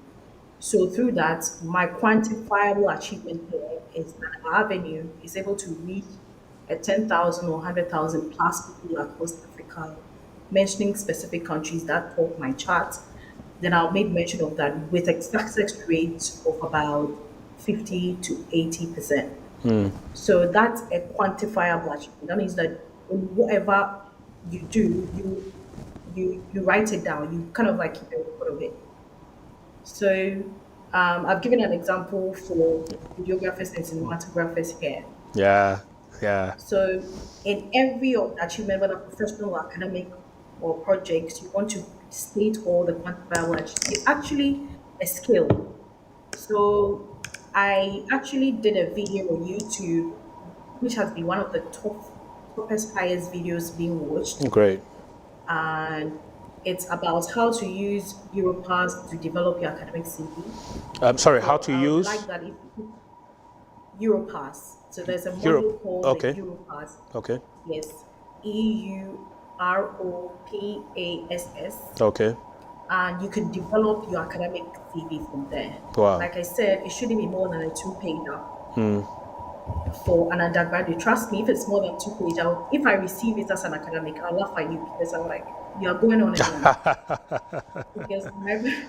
So through that, my quantifiable achievement here is that our avenue is able to reach a 10,000 or 100,000 plus people across Africa, mentioning specific countries that top my chart. Then I'll make mention of that with a success rate of about 50 to 80%. So that's a quantifiable achievement. That means that in whatever you do, you write it down. You kind of like keep a record of it. So I've given an example for videographers and cinematographers here. Yeah, yeah. So in every achievement, whether professional, academic, or projects, you want to state all the quantifiable achievements. It's actually a skill. So I actually did a video on YouTube, which has been one of the toppest, highest videos being watched. Great. And it's about how to use Europass to develop your academic CV. I'm sorry, how to I would use? like that if Europass. So there's a module called Okay. the Europass. Okay. Yes, EUROPASS. Okay. And you can develop your academic CV from there. Wow. Like I said, it shouldn't be more than a 2-pager for an undergraduate. Trust me, if it's more than 2-pager, if I receive it as an academic, I'll laugh at you because I'm like, you're going on and on. Because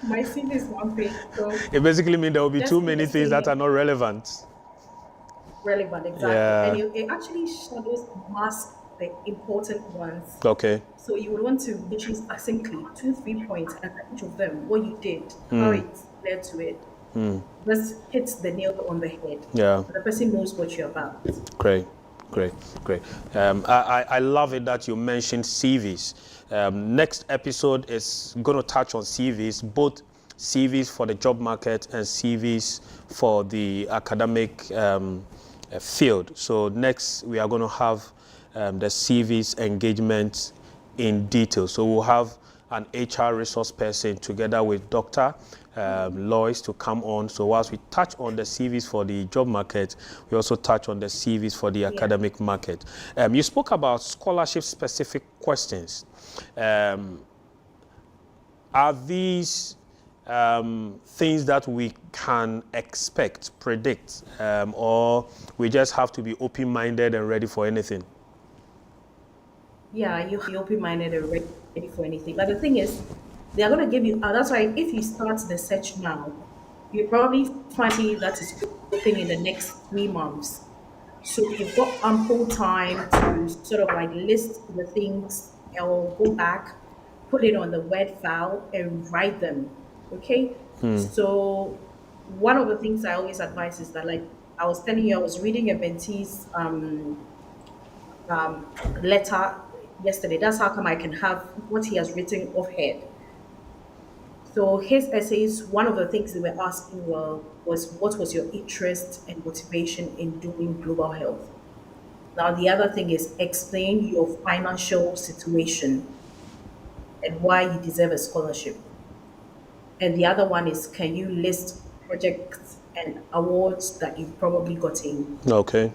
my CV is 1 page. So It basically means there will be just too many things that saying- are not relevant. relevant, exactly. Yeah. And it actually shadows mask the important ones. Okay. So you would want to literally succinctly 2-3 points and at each of them what you did, how it led to it. Just hits the nail on the head. Yeah. The person knows what you're about. Great, great, great. I love it that you mentioned CVs. Next episode is going to touch on CVs, both CVs for the job market and CVs for the academic field. So next we are going to have the CVs engagement in detail. So we'll have an HR resource person together with Dr. Lois to come on. So whilst we touch on the CVs for the job market, we also touch on the CVs for the academic market. You spoke about scholarship-specific questions. Are these things that we can expect, predict, or we just have to be open-minded and ready for anything? Yeah, you be open-minded and ready for anything. But the thing is, they are going to give you, that's why if you start the search now, you probably find that is open in the next 3 months. So you've got ample time to sort of like list the things or go back, put it on the Word file and write them, okay? So one of the things I always advise is that, like I was telling you, I was reading a mentee's letter yesterday. That's how come I can have what he has written offhand. So his essays, one of the things they were asking was what was your interest and motivation in doing global health? Now the other thing is explain your financial situation and why you deserve a scholarship. And the other one is, can you list projects and awards that you've probably gotten? Okay.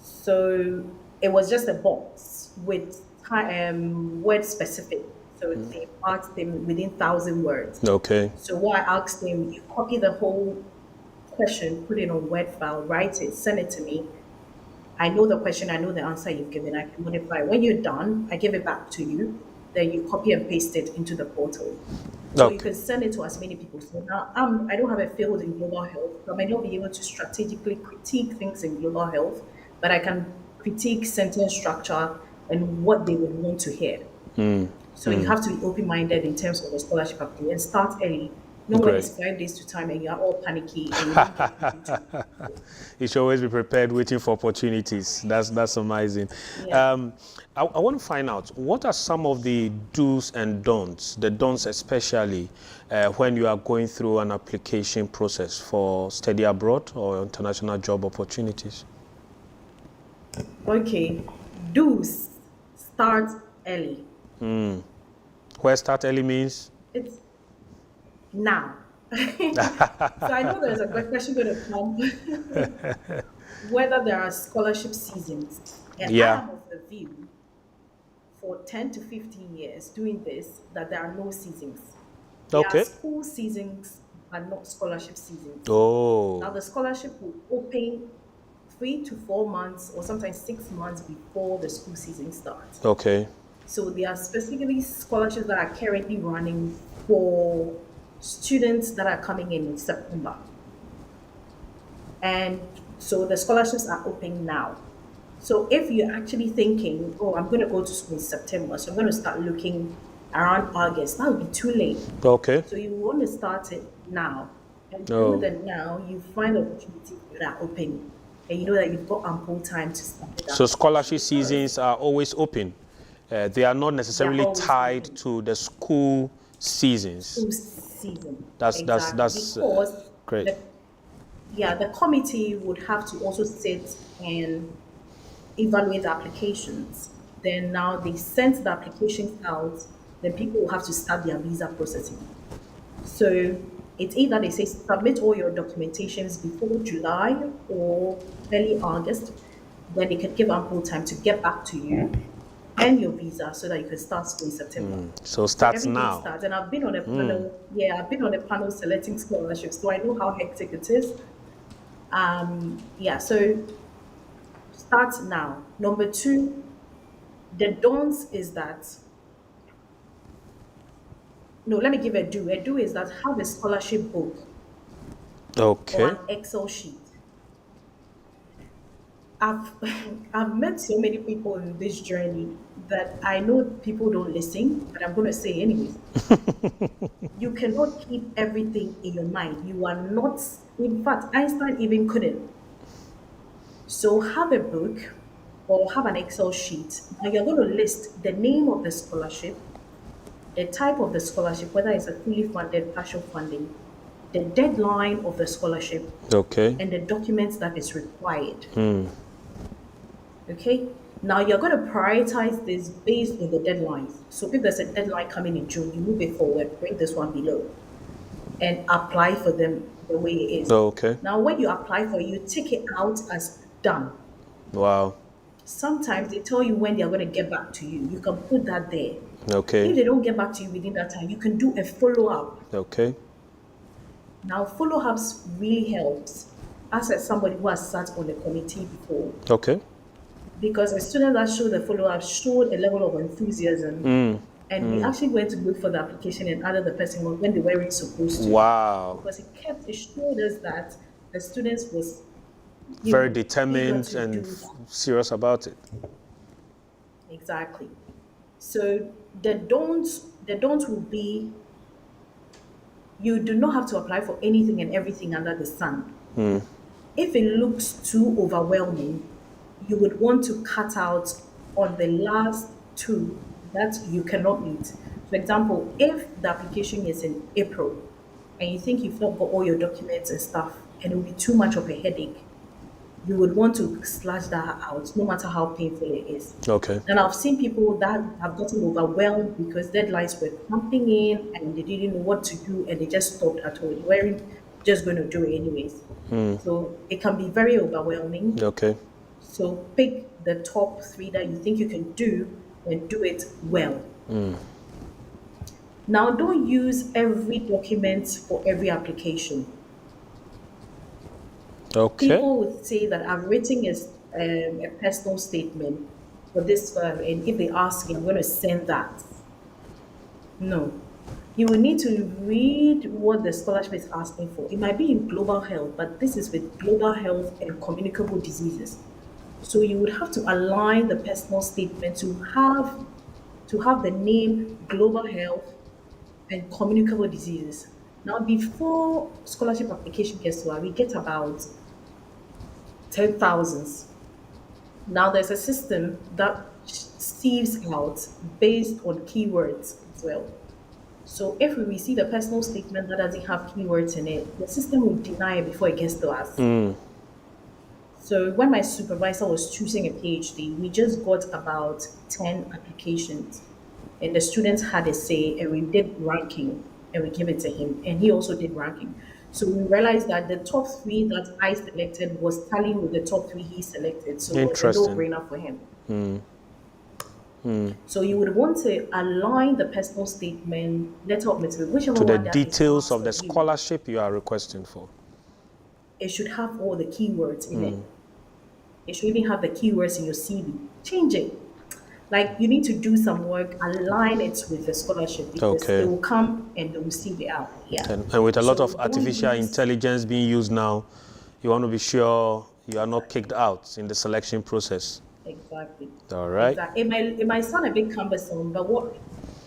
So it was just a box with word specific. So they asked them within 1,000 words. Okay. So what I asked them, you copy the whole question, put it on Word file, write it, send it to me. I know the question, I know the answer you've given, I can modify. When you're done, I give it back to you. Then you copy and paste it into the portal. So you can send it to as many people. So now I don't have a field in global health. So I might not be able to strategically critique things in global health, but I can critique sentence structure and what they would want to hear. So you have to be open-minded in terms of the scholarship application and start early. Not when Great. it's 5 days to time and you are all panicky. And you don't get anything to do. You should always be prepared, waiting for opportunities. That's amazing. Yeah. I want to find out, what are some of the do's and don'ts, the don'ts especially, when you are going through an application process for study abroad or international job opportunities? Okay. Do's, start early. Where start early means? It's now. So I know there's a question going to come whether there are scholarship seasons. And I am of the view for 10 to 15 years doing this that there are no seasons. There Okay. are school seasons but not scholarship seasons. Oh, Now the scholarship will open 3 to 4 months or sometimes 6 months before the school season starts. okay. So there are specifically scholarships that are currently running for students that are coming in September. And so the scholarships are open now. So if you're actually thinking, oh, I'm going to go to school in September, so I'm going to start looking around August, that would be too late. Okay. So you want to start it now. And Oh. through that now, you find opportunities that are open. And you know that you've got ample time to start it So up. scholarship seasons are always open. They are not necessarily always tied open. to the school seasons. School season. That's Because great. the committee would have to also sit and evaluate the applications. Then now they send the applications out, then people will have to start their visa processing. So it's either they say submit all your documentations before July or early August, then they can give ample time to get back to you and your visa so that you can start school in September. So starts Everything now. starts, and I've been on a panel. Yeah, I've been on a panel selecting scholarships, so I know how hectic it is. So start now. Number 2, the don'ts is that. No, let me give a do. A do is that have a scholarship book Okay. or an Excel sheet. I've met so many people in this journey that I know people don't listen, but I'm going to say anyways. You cannot keep everything in your mind. You are not, in fact, Einstein even couldn't. So have a book or have an Excel sheet, and you're going to list the name of the scholarship, the type of the scholarship, whether it's a fully funded, partial funding, the deadline of the scholarship, Okay. and the documents that is required. Okay? Now you're going to prioritize this based on the deadlines. So if there's a deadline coming in June, you move it forward, bring this one below, and apply for them the way it is. Okay. Now when you apply for it, you take it out as done. Wow. Sometimes they tell you when they're going to get back to you. You can put that there. If Okay. they don't get back to you within that time, you can do a follow-up. Okay. Now follow-ups really helps. As somebody who has sat on the committee before, Okay. because a student that showed the follow-up showed a level of enthusiasm, and we actually went to look for the application and added the person when they weren't supposed to. Wow. Because it showed us that the students was Very eager determined to and do that. serious about it. Exactly. So the don'ts will be, you do not have to apply for anything and everything under the sun. If it looks too overwhelming, you would want to cut out on the last 2 that you cannot meet. For example, if the application is in April and you think you've not got all your documents and stuff and it will be too much of a headache, you would want to slash that out, no matter how painful it is. Okay. And I've seen people that have gotten overwhelmed because deadlines were pumping in and they didn't know what to do and they just stopped at all. They weren't just going to do it anyways. So it can be very overwhelming. Okay. So pick the top 3 that you think you can do and do it well. Now, don't use every document for every application. Okay. People would say that I've written a personal statement for this firm, and if they ask me, I'm going to send that. No. You will need to read what the scholarship is asking for. It might be in global health, but this is with global health and communicable diseases. So you would have to align the personal statement to have the name global health and communicable diseases. Now, before scholarship application gets to us, we get about 10,000s. Now, there's a system that sieves out based on keywords as well. So if we receive a personal statement that doesn't have keywords in it, the system will deny it before it gets to us. So when my supervisor was choosing a PhD, we just got about 10 applications. And the students had a say, and we did ranking, and we gave it to him. And he also did ranking. So we realized that the top 3 that I selected was tallying with the top 3 he selected. So it was a no-brainer for him. So you would want to align the personal statement, letter of motivation, whichever To the one that is details of the best for you. scholarship you are requesting for. It should have all the keywords in it. It should even have the keywords in your CV. Change it. Like, you need to do some work, align it with the scholarship, because Okay. it will come and they will see it out. Yeah. And with a lot So of don't artificial use- intelligence being used now, you want to be sure you are not kicked out in the selection process. Exactly. All right. Exactly. It might sound a bit cumbersome, but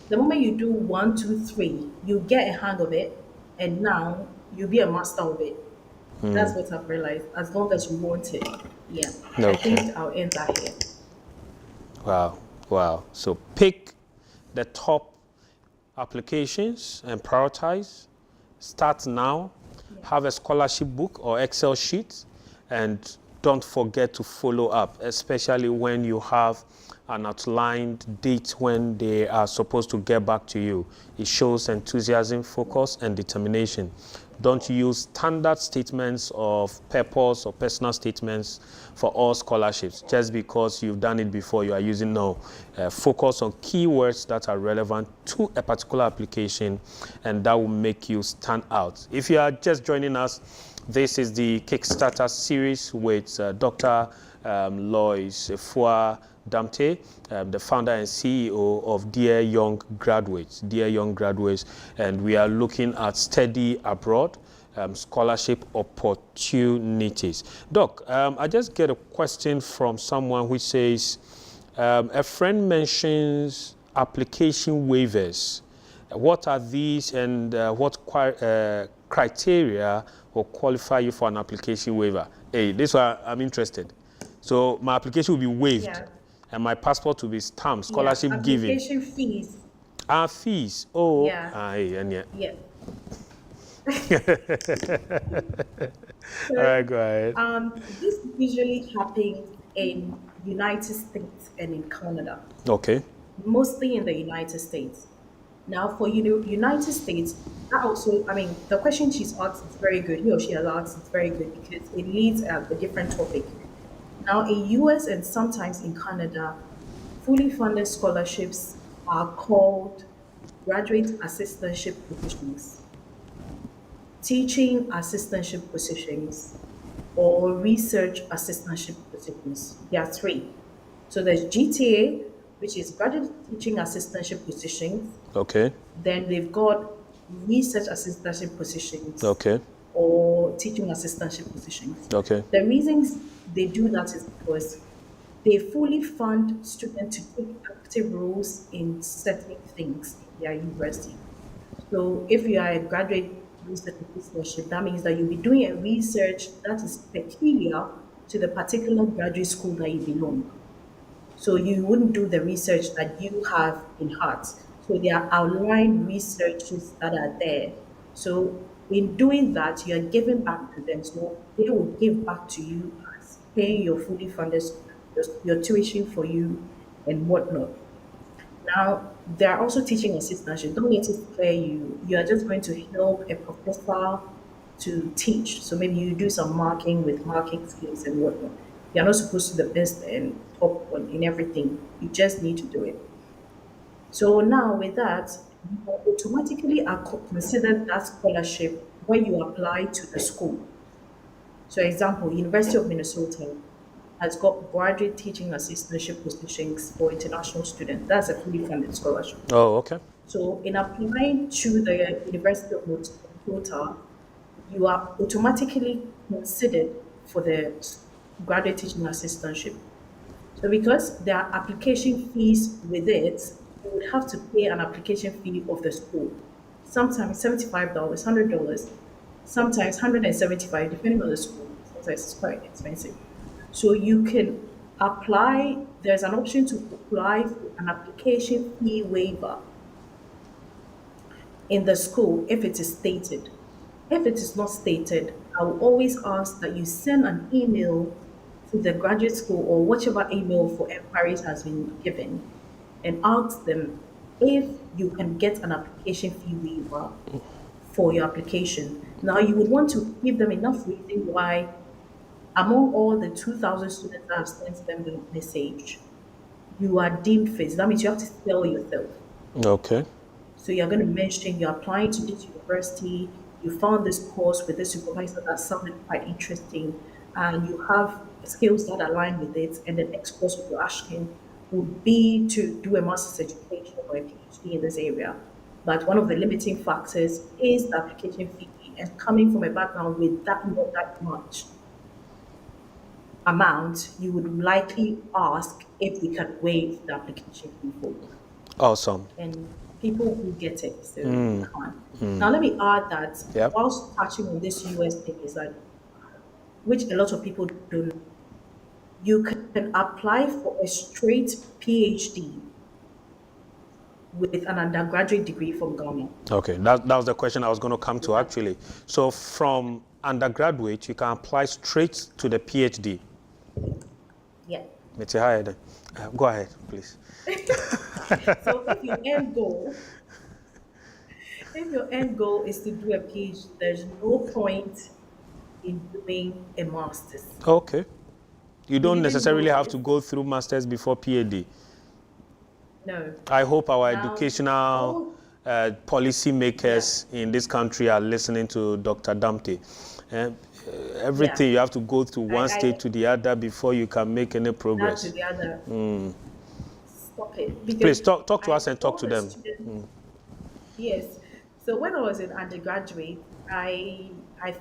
the moment you do 1, 2, 3, you get a hang of it, and now you'll be a master of it. That's what I've realized. As long as you want it. Yeah. I Okay. think I'll end that here. Wow. So pick the top applications and prioritize. Start now. Have a scholarship book or Excel sheet, and don't forget to follow up, especially when you have an outlined date when they are supposed to get back to you. It shows enthusiasm, focus, and determination. Don't use standard statements of purpose or personal statements for all scholarships. Just because you've done it before, you are using no. Focus on keywords that are relevant to a particular application, and that will make you stand out. If you are just joining us, this is the Kickstarter series with Dr. Lois Efua Damte, the founder and CEO of Dear Young Graduates, and we are looking at study abroad, scholarship opportunities. Doc, I just get a question from someone which says, a friend mentions application waivers. What are these, and what criteria will qualify you for an application waiver? Hey, this one I'm interested. So my application will be waived. Yeah. And my passport will be stamped, scholarship Yeah, given. application fees. Fees. Oh, Yeah. yeah. Yeah. All right, go ahead. This usually happens in United States and in Canada, Okay. mostly in the United States. Now, for United States, that also, the question she's asked is very good. He or she has asked is very good because it leads at a different topic. Now, in US and sometimes in Canada, fully funded scholarships are called graduate assistantship positions, teaching assistantship positions, or research assistantship positions. There are 3. So there's GTA, which is graduate teaching assistantship positions. Okay. Then they've got research assistantship positions. Okay. Or teaching assistantship positions. Okay. The reasons they do that is because they fully fund students to take active roles in certain things in their university. So if you are a graduate research assistantship, that means that you'll be doing a research that is peculiar to the particular graduate school that you belong. So you wouldn't do the research that you have in heart. So there are outlined researches that are there. So in doing that, you are giving back to them. So they will give back to you as paying your fully funded, your tuition for you and whatnot. Now, there are also teaching assistants. Don't let it scare you. You are just going to help a professor to teach. So maybe you do some marking with marking skills and whatnot. You're not supposed to be the best and top one in everything. You just need to do it. So now with that, you automatically are considered that scholarship when you apply to the school. So example, University of Minnesota has got graduate teaching assistantship positions for international students. That's a fully funded scholarship. Oh, okay. So in applying to the University of Minnesota, you are automatically considered for the graduate teaching assistantship. So because there are application fees with it, you would have to pay an application fee of the school. sometimes $75, $100, sometimes $175, depending on the school. Sometimes it's quite expensive. So you can apply, there's an option to apply for an application fee waiver in the school if it is stated. If it is not stated, I will always ask that you send an email to the graduate school or whichever email for enquiries has been given and ask them if you can get an application fee waiver for your application. Now, you would want to give them enough reason why, among all the 2,000 students that have sent them the message, you are deemed fit. That means you have to sell yourself. Okay. So you're going to mention you're applying to this university, you found this course with this supervisor that sounded quite interesting, and you have skills that align with it, and the next course you're asking would be to do a master's education or a PhD in this area. But one of the limiting factors is the application fee, and coming from a background with not that much amount, you would likely ask if we can waive the application fee for you. Awesome. And people who get it, so you can't. Now let me add that whilst touching on this US thing is that, which a lot of people don't, you can apply for a straight PhD with an undergraduate degree from Ghana. Okay, that was the question I was going to come to actually. So from undergraduate, you can apply straight to the PhD. Yeah. Go ahead, please. So if your end goal is to do a PhD, there's no point in doing a master's. Okay. You don't necessarily have to go through master's before PhD. No. I hope our educational policy makers in this country are listening to Dr. Damte. Everything you have to go through one state to the other before you can make any progress. To the other. Stop it. Please talk to us and talk to them. Yes. So when I was an undergraduate, I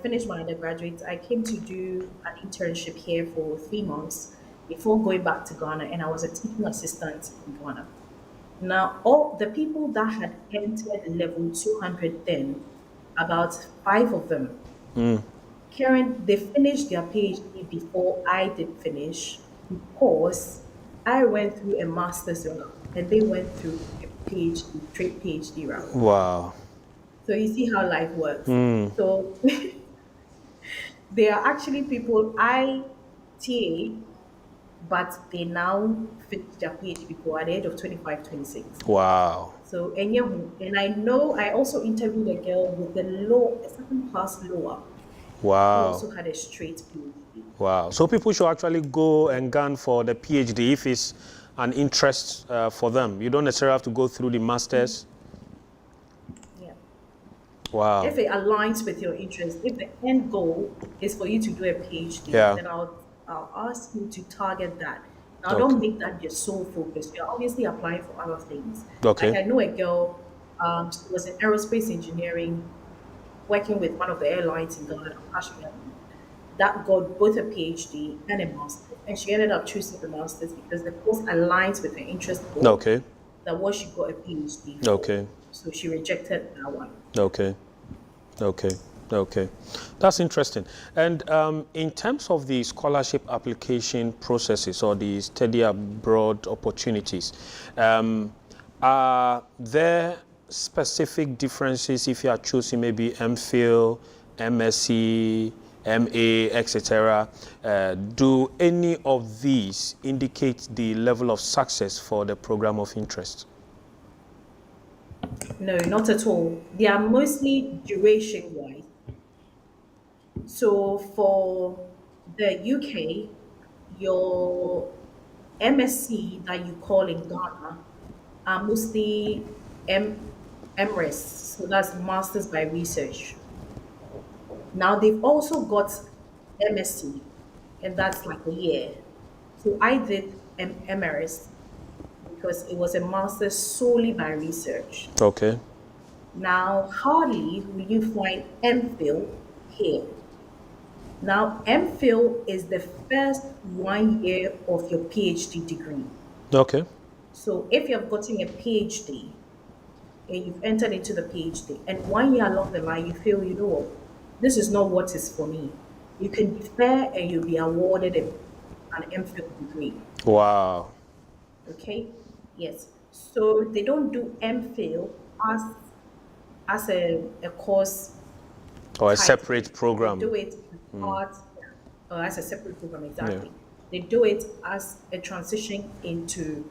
finished my undergraduate. I came to do an internship here for 3 months before going back to Ghana, and I was a teaching assistant in Ghana. Now, all the people that had entered level 200 then, about 5 of them, they finished their PhD before I did finish, because I went through a master's route and they went through a PhD, straight PhD route. Wow. So you see how life works. So there are actually people I TA, but they now finished their PhD before at the age of 25, 26. Wow. So, and I know I also interviewed a girl with a second class lower. Wow. Who also had a straight PhD. Wow. So people should actually go and gun for the PhD if it's an interest for them. You don't necessarily have to go through the masters. Yeah. Wow. If it aligns with your interest, if the end goal is for you to do a PhD, then I'll ask you to target that. Now, don't make that your sole focus. You're obviously applying for other things. Okay. Like I know a girl, she was in aerospace engineering, working with one of the airlines in Ghana, that got both a PhD and a master. And she ended up choosing the master's because the course aligns with her interest goal. Okay. That was she got a PhD for. Okay. So she rejected that one. Okay. That's interesting. And in terms of the scholarship application processes or the study abroad opportunities, are there specific differences if you are choosing maybe MPhil, MSc, MA, etc.? Do any of these indicate the level of success for the program of interest? No, not at all. They are mostly duration-wise. So for the UK, your MSc that you call in Ghana are mostly MRes, so that's Masters by Research. Now they've also got MSc, and that's like a year. So I did MRes because it was a master's solely by research. Okay. Now, hardly will you find MPhil here. Now, MPhil is the first 1 year of your PhD degree. Okay. So if you've gotten a PhD, and you've entered into the PhD, and 1 year along the line you feel, you know what, this is not what is for me, you can defer and you'll be awarded an MPhil degree. Wow. Okay? Yes. So they don't do MPhil as a course Or a type. separate program. They do it as a separate program, exactly. They do it as a transition into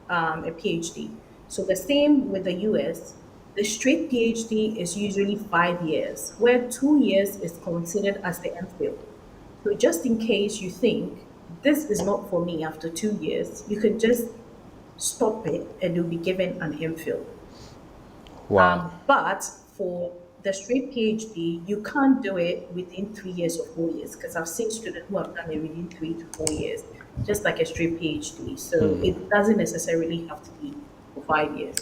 a PhD. So the same with the US, the straight PhD is usually 5 years, where 2 years is considered as the MPhil. So just in case you think this is not for me after 2 years, you can just stop it and you'll be given an MPhil. Wow. But for the straight PhD, you can't do it within 3 years or 4 years, because I've seen students who have done it within 3 to 4 years, just like a straight PhD. So it doesn't necessarily have to be for 5 years.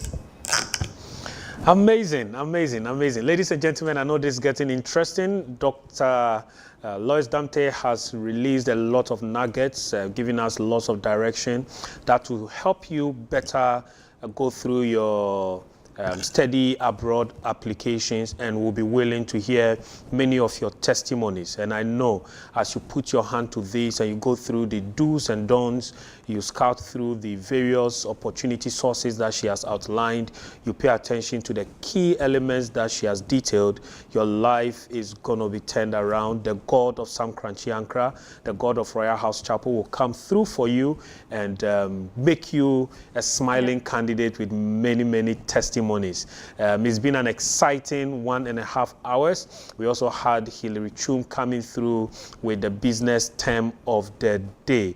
Amazing, amazing, amazing. Ladies and gentlemen, I know this is getting interesting. Dr. Lois Dante has released a lot of nuggets, giving us lots of direction that will help you better go through your study abroad applications, and we'll be willing to hear many of your testimonies. And I know as you put your hand to this and you go through the do's and don'ts, you scout through the various opportunity sources that she has outlined, you pay attention to the key elements that she has detailed, your life is going to be turned around. The God of Sam Crunchy Ankara, the God of Royalhouse Chapel will come through for you and make you a smiling candidate with many, many testimonies. It's been an exciting 1.5 hours. We also had Hilary Chum coming through with the business term of the day.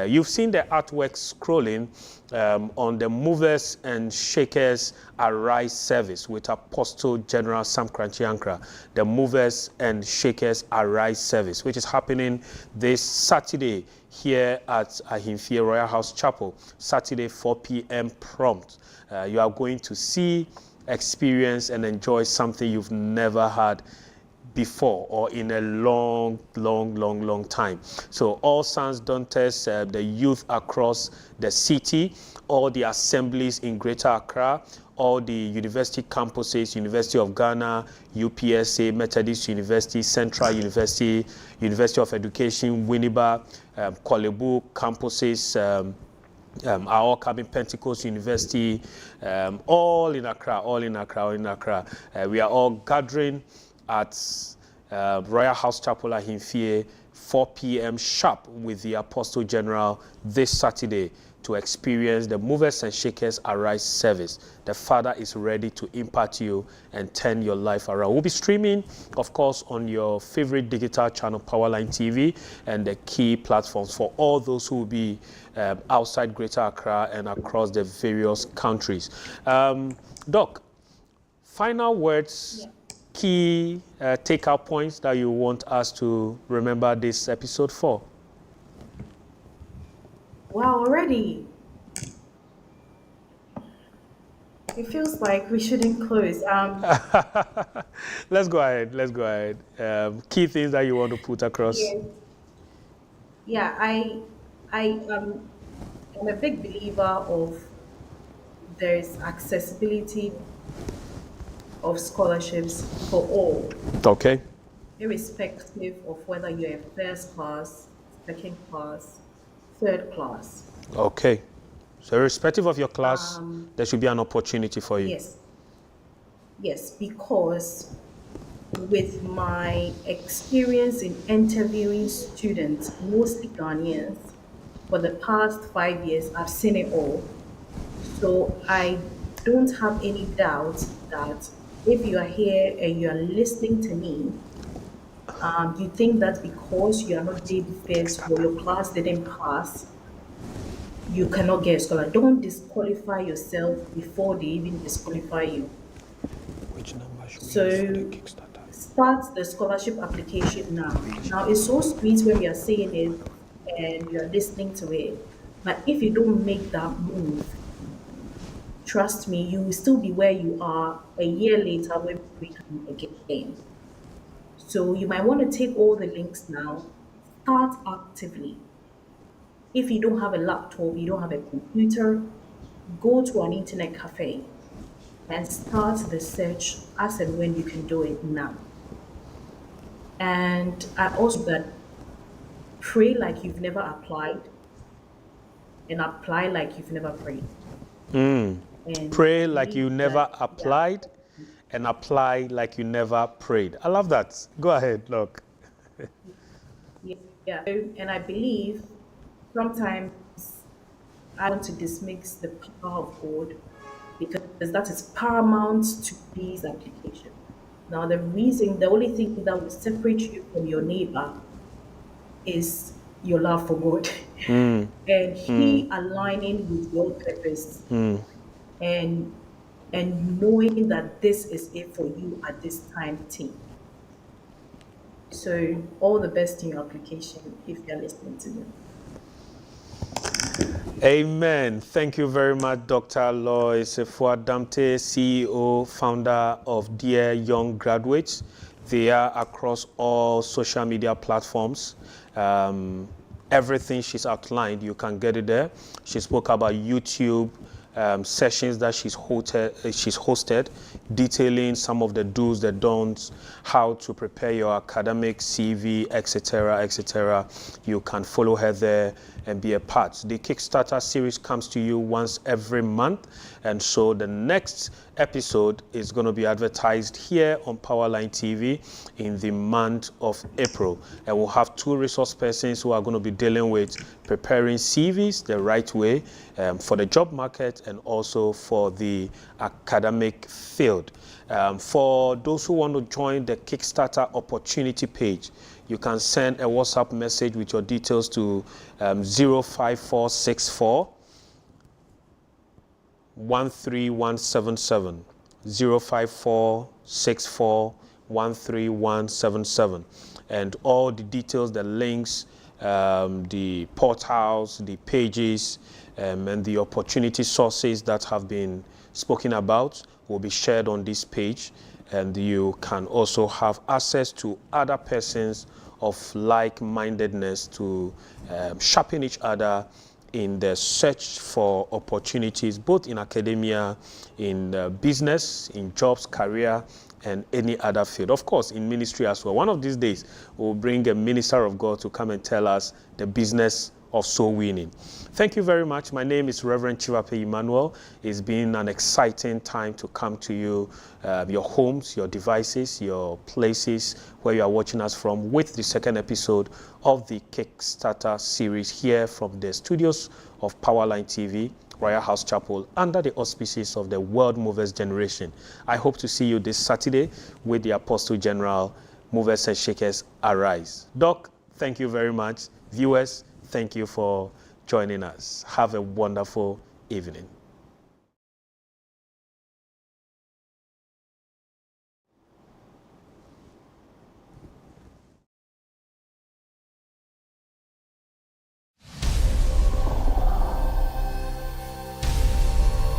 You've seen the artwork scrolling on the Movers and Shakers Arise service with Apostle General Sam Crunchy Ankara, the Movers and Shakers Arise service, which is happening this Saturday here at Ahimfie Royalhouse Chapel, Saturday 4 p.m. prompt. You are going to see, experience, and enjoy something you've never had before or in a long time. So all sons, daughters, the youth across the city, all the assemblies in Greater Accra, all the university campuses, University of Ghana, UPSA, Methodist University, Central University, University of Education, Winneba, Kolebu campuses, are all coming, Pentecost University, all in Accra. We are all gathering at Royalhouse Chapel Ahimfie, 4 p.m. sharp with the Apostle General this Saturday to experience the Movers and Shakers Arise service. The Father is ready to impart you and turn your life around. We'll be streaming, of course, on your favorite digital channel, Powerline TV, and the key platforms for all those who will be outside Greater Accra and across the various countries. Doc, final words. Yeah. Key take-out points that you want us to remember this episode for? Wow, already. It feels like we shouldn't close. Let's go ahead. Key things that you want to put across. Yeah, I am a big believer of there's accessibility of scholarships for all. Okay. Irrespective of whether you're a first class, second class, third class. Okay. So irrespective of your class, there should be an opportunity for you. Yes, because with my experience in interviewing students, mostly Ghanaians, for the past 5 years, I've seen it all. So I don't have any doubt that if you are here and you are listening to me, you think that because you are not JB first or your class didn't pass, you cannot get a scholarship. Don't disqualify yourself before they even disqualify you. Which number should So we use for the Kickstarter? Start the scholarship application now. Now it's so sweet when we are saying it and you are listening to it, but if you don't make that move, trust me, you will still be where you are a year later when we come again. So you might want to take all the links now, start actively. If you don't have a laptop, you don't have a computer, go to an internet cafe. and start the search as and when you can do it now. And I also that pray like you've never applied and apply like you've never prayed. And Pray I like you believe never that, applied and apply like you never prayed. I love that. Go ahead, look. Yeah. And I believe sometimes I want to dismiss the power of God because that is paramount to this application. Now, the only thing that will separate you from your neighbor is your love for God and He aligning with your purpose and knowing that this is it for you at this time, team. So, all the best in your application if you're listening to me. Amen. Thank you very much, Dr. Lois Efuadamte, CEO, founder of Dear Young Graduates. They are across all social media platforms. Everything she's outlined, you can get it there. She spoke about YouTube sessions that she's hosted, detailing some of the do's, the don'ts, how to prepare your academic CV, etc., etc. You can follow her there and be a part. The Kickstarter series comes to you once every month, and so the next episode is going to be advertised here on Powerline TV in the month of April, and we'll have 2 resource persons who are going to be dealing with preparing CVs the right way for the job market and also for the academic field. For those who want to join the Kickstarter opportunity page, you can send a WhatsApp message with your details to 05464 13177, 05464 13177, and all the details, the links, the portals, the pages, and the opportunity sources that have been spoken about will be shared on this page, and you can also have access to other persons of like-mindedness to sharpen each other in the search for opportunities, both in academia, in business, in jobs, career, and any other field. Of course, in ministry as well. One of these days, we'll bring a minister of God to come and tell us the business of soul winning. Thank you very much. My name is Reverend Tsivape Emmanuel. It's been an exciting time to come to you, your homes, your devices, your places where you are watching us from, with the second episode of the Kickstarter series here from the studios of Powerline TV, Royalhouse Chapel, under the auspices of the World Movers Generation. I hope to see you this Saturday with the Apostle General, Movers and Shakers Arise. Doc, thank you very much. Viewers, thank you for joining us. Have a wonderful evening.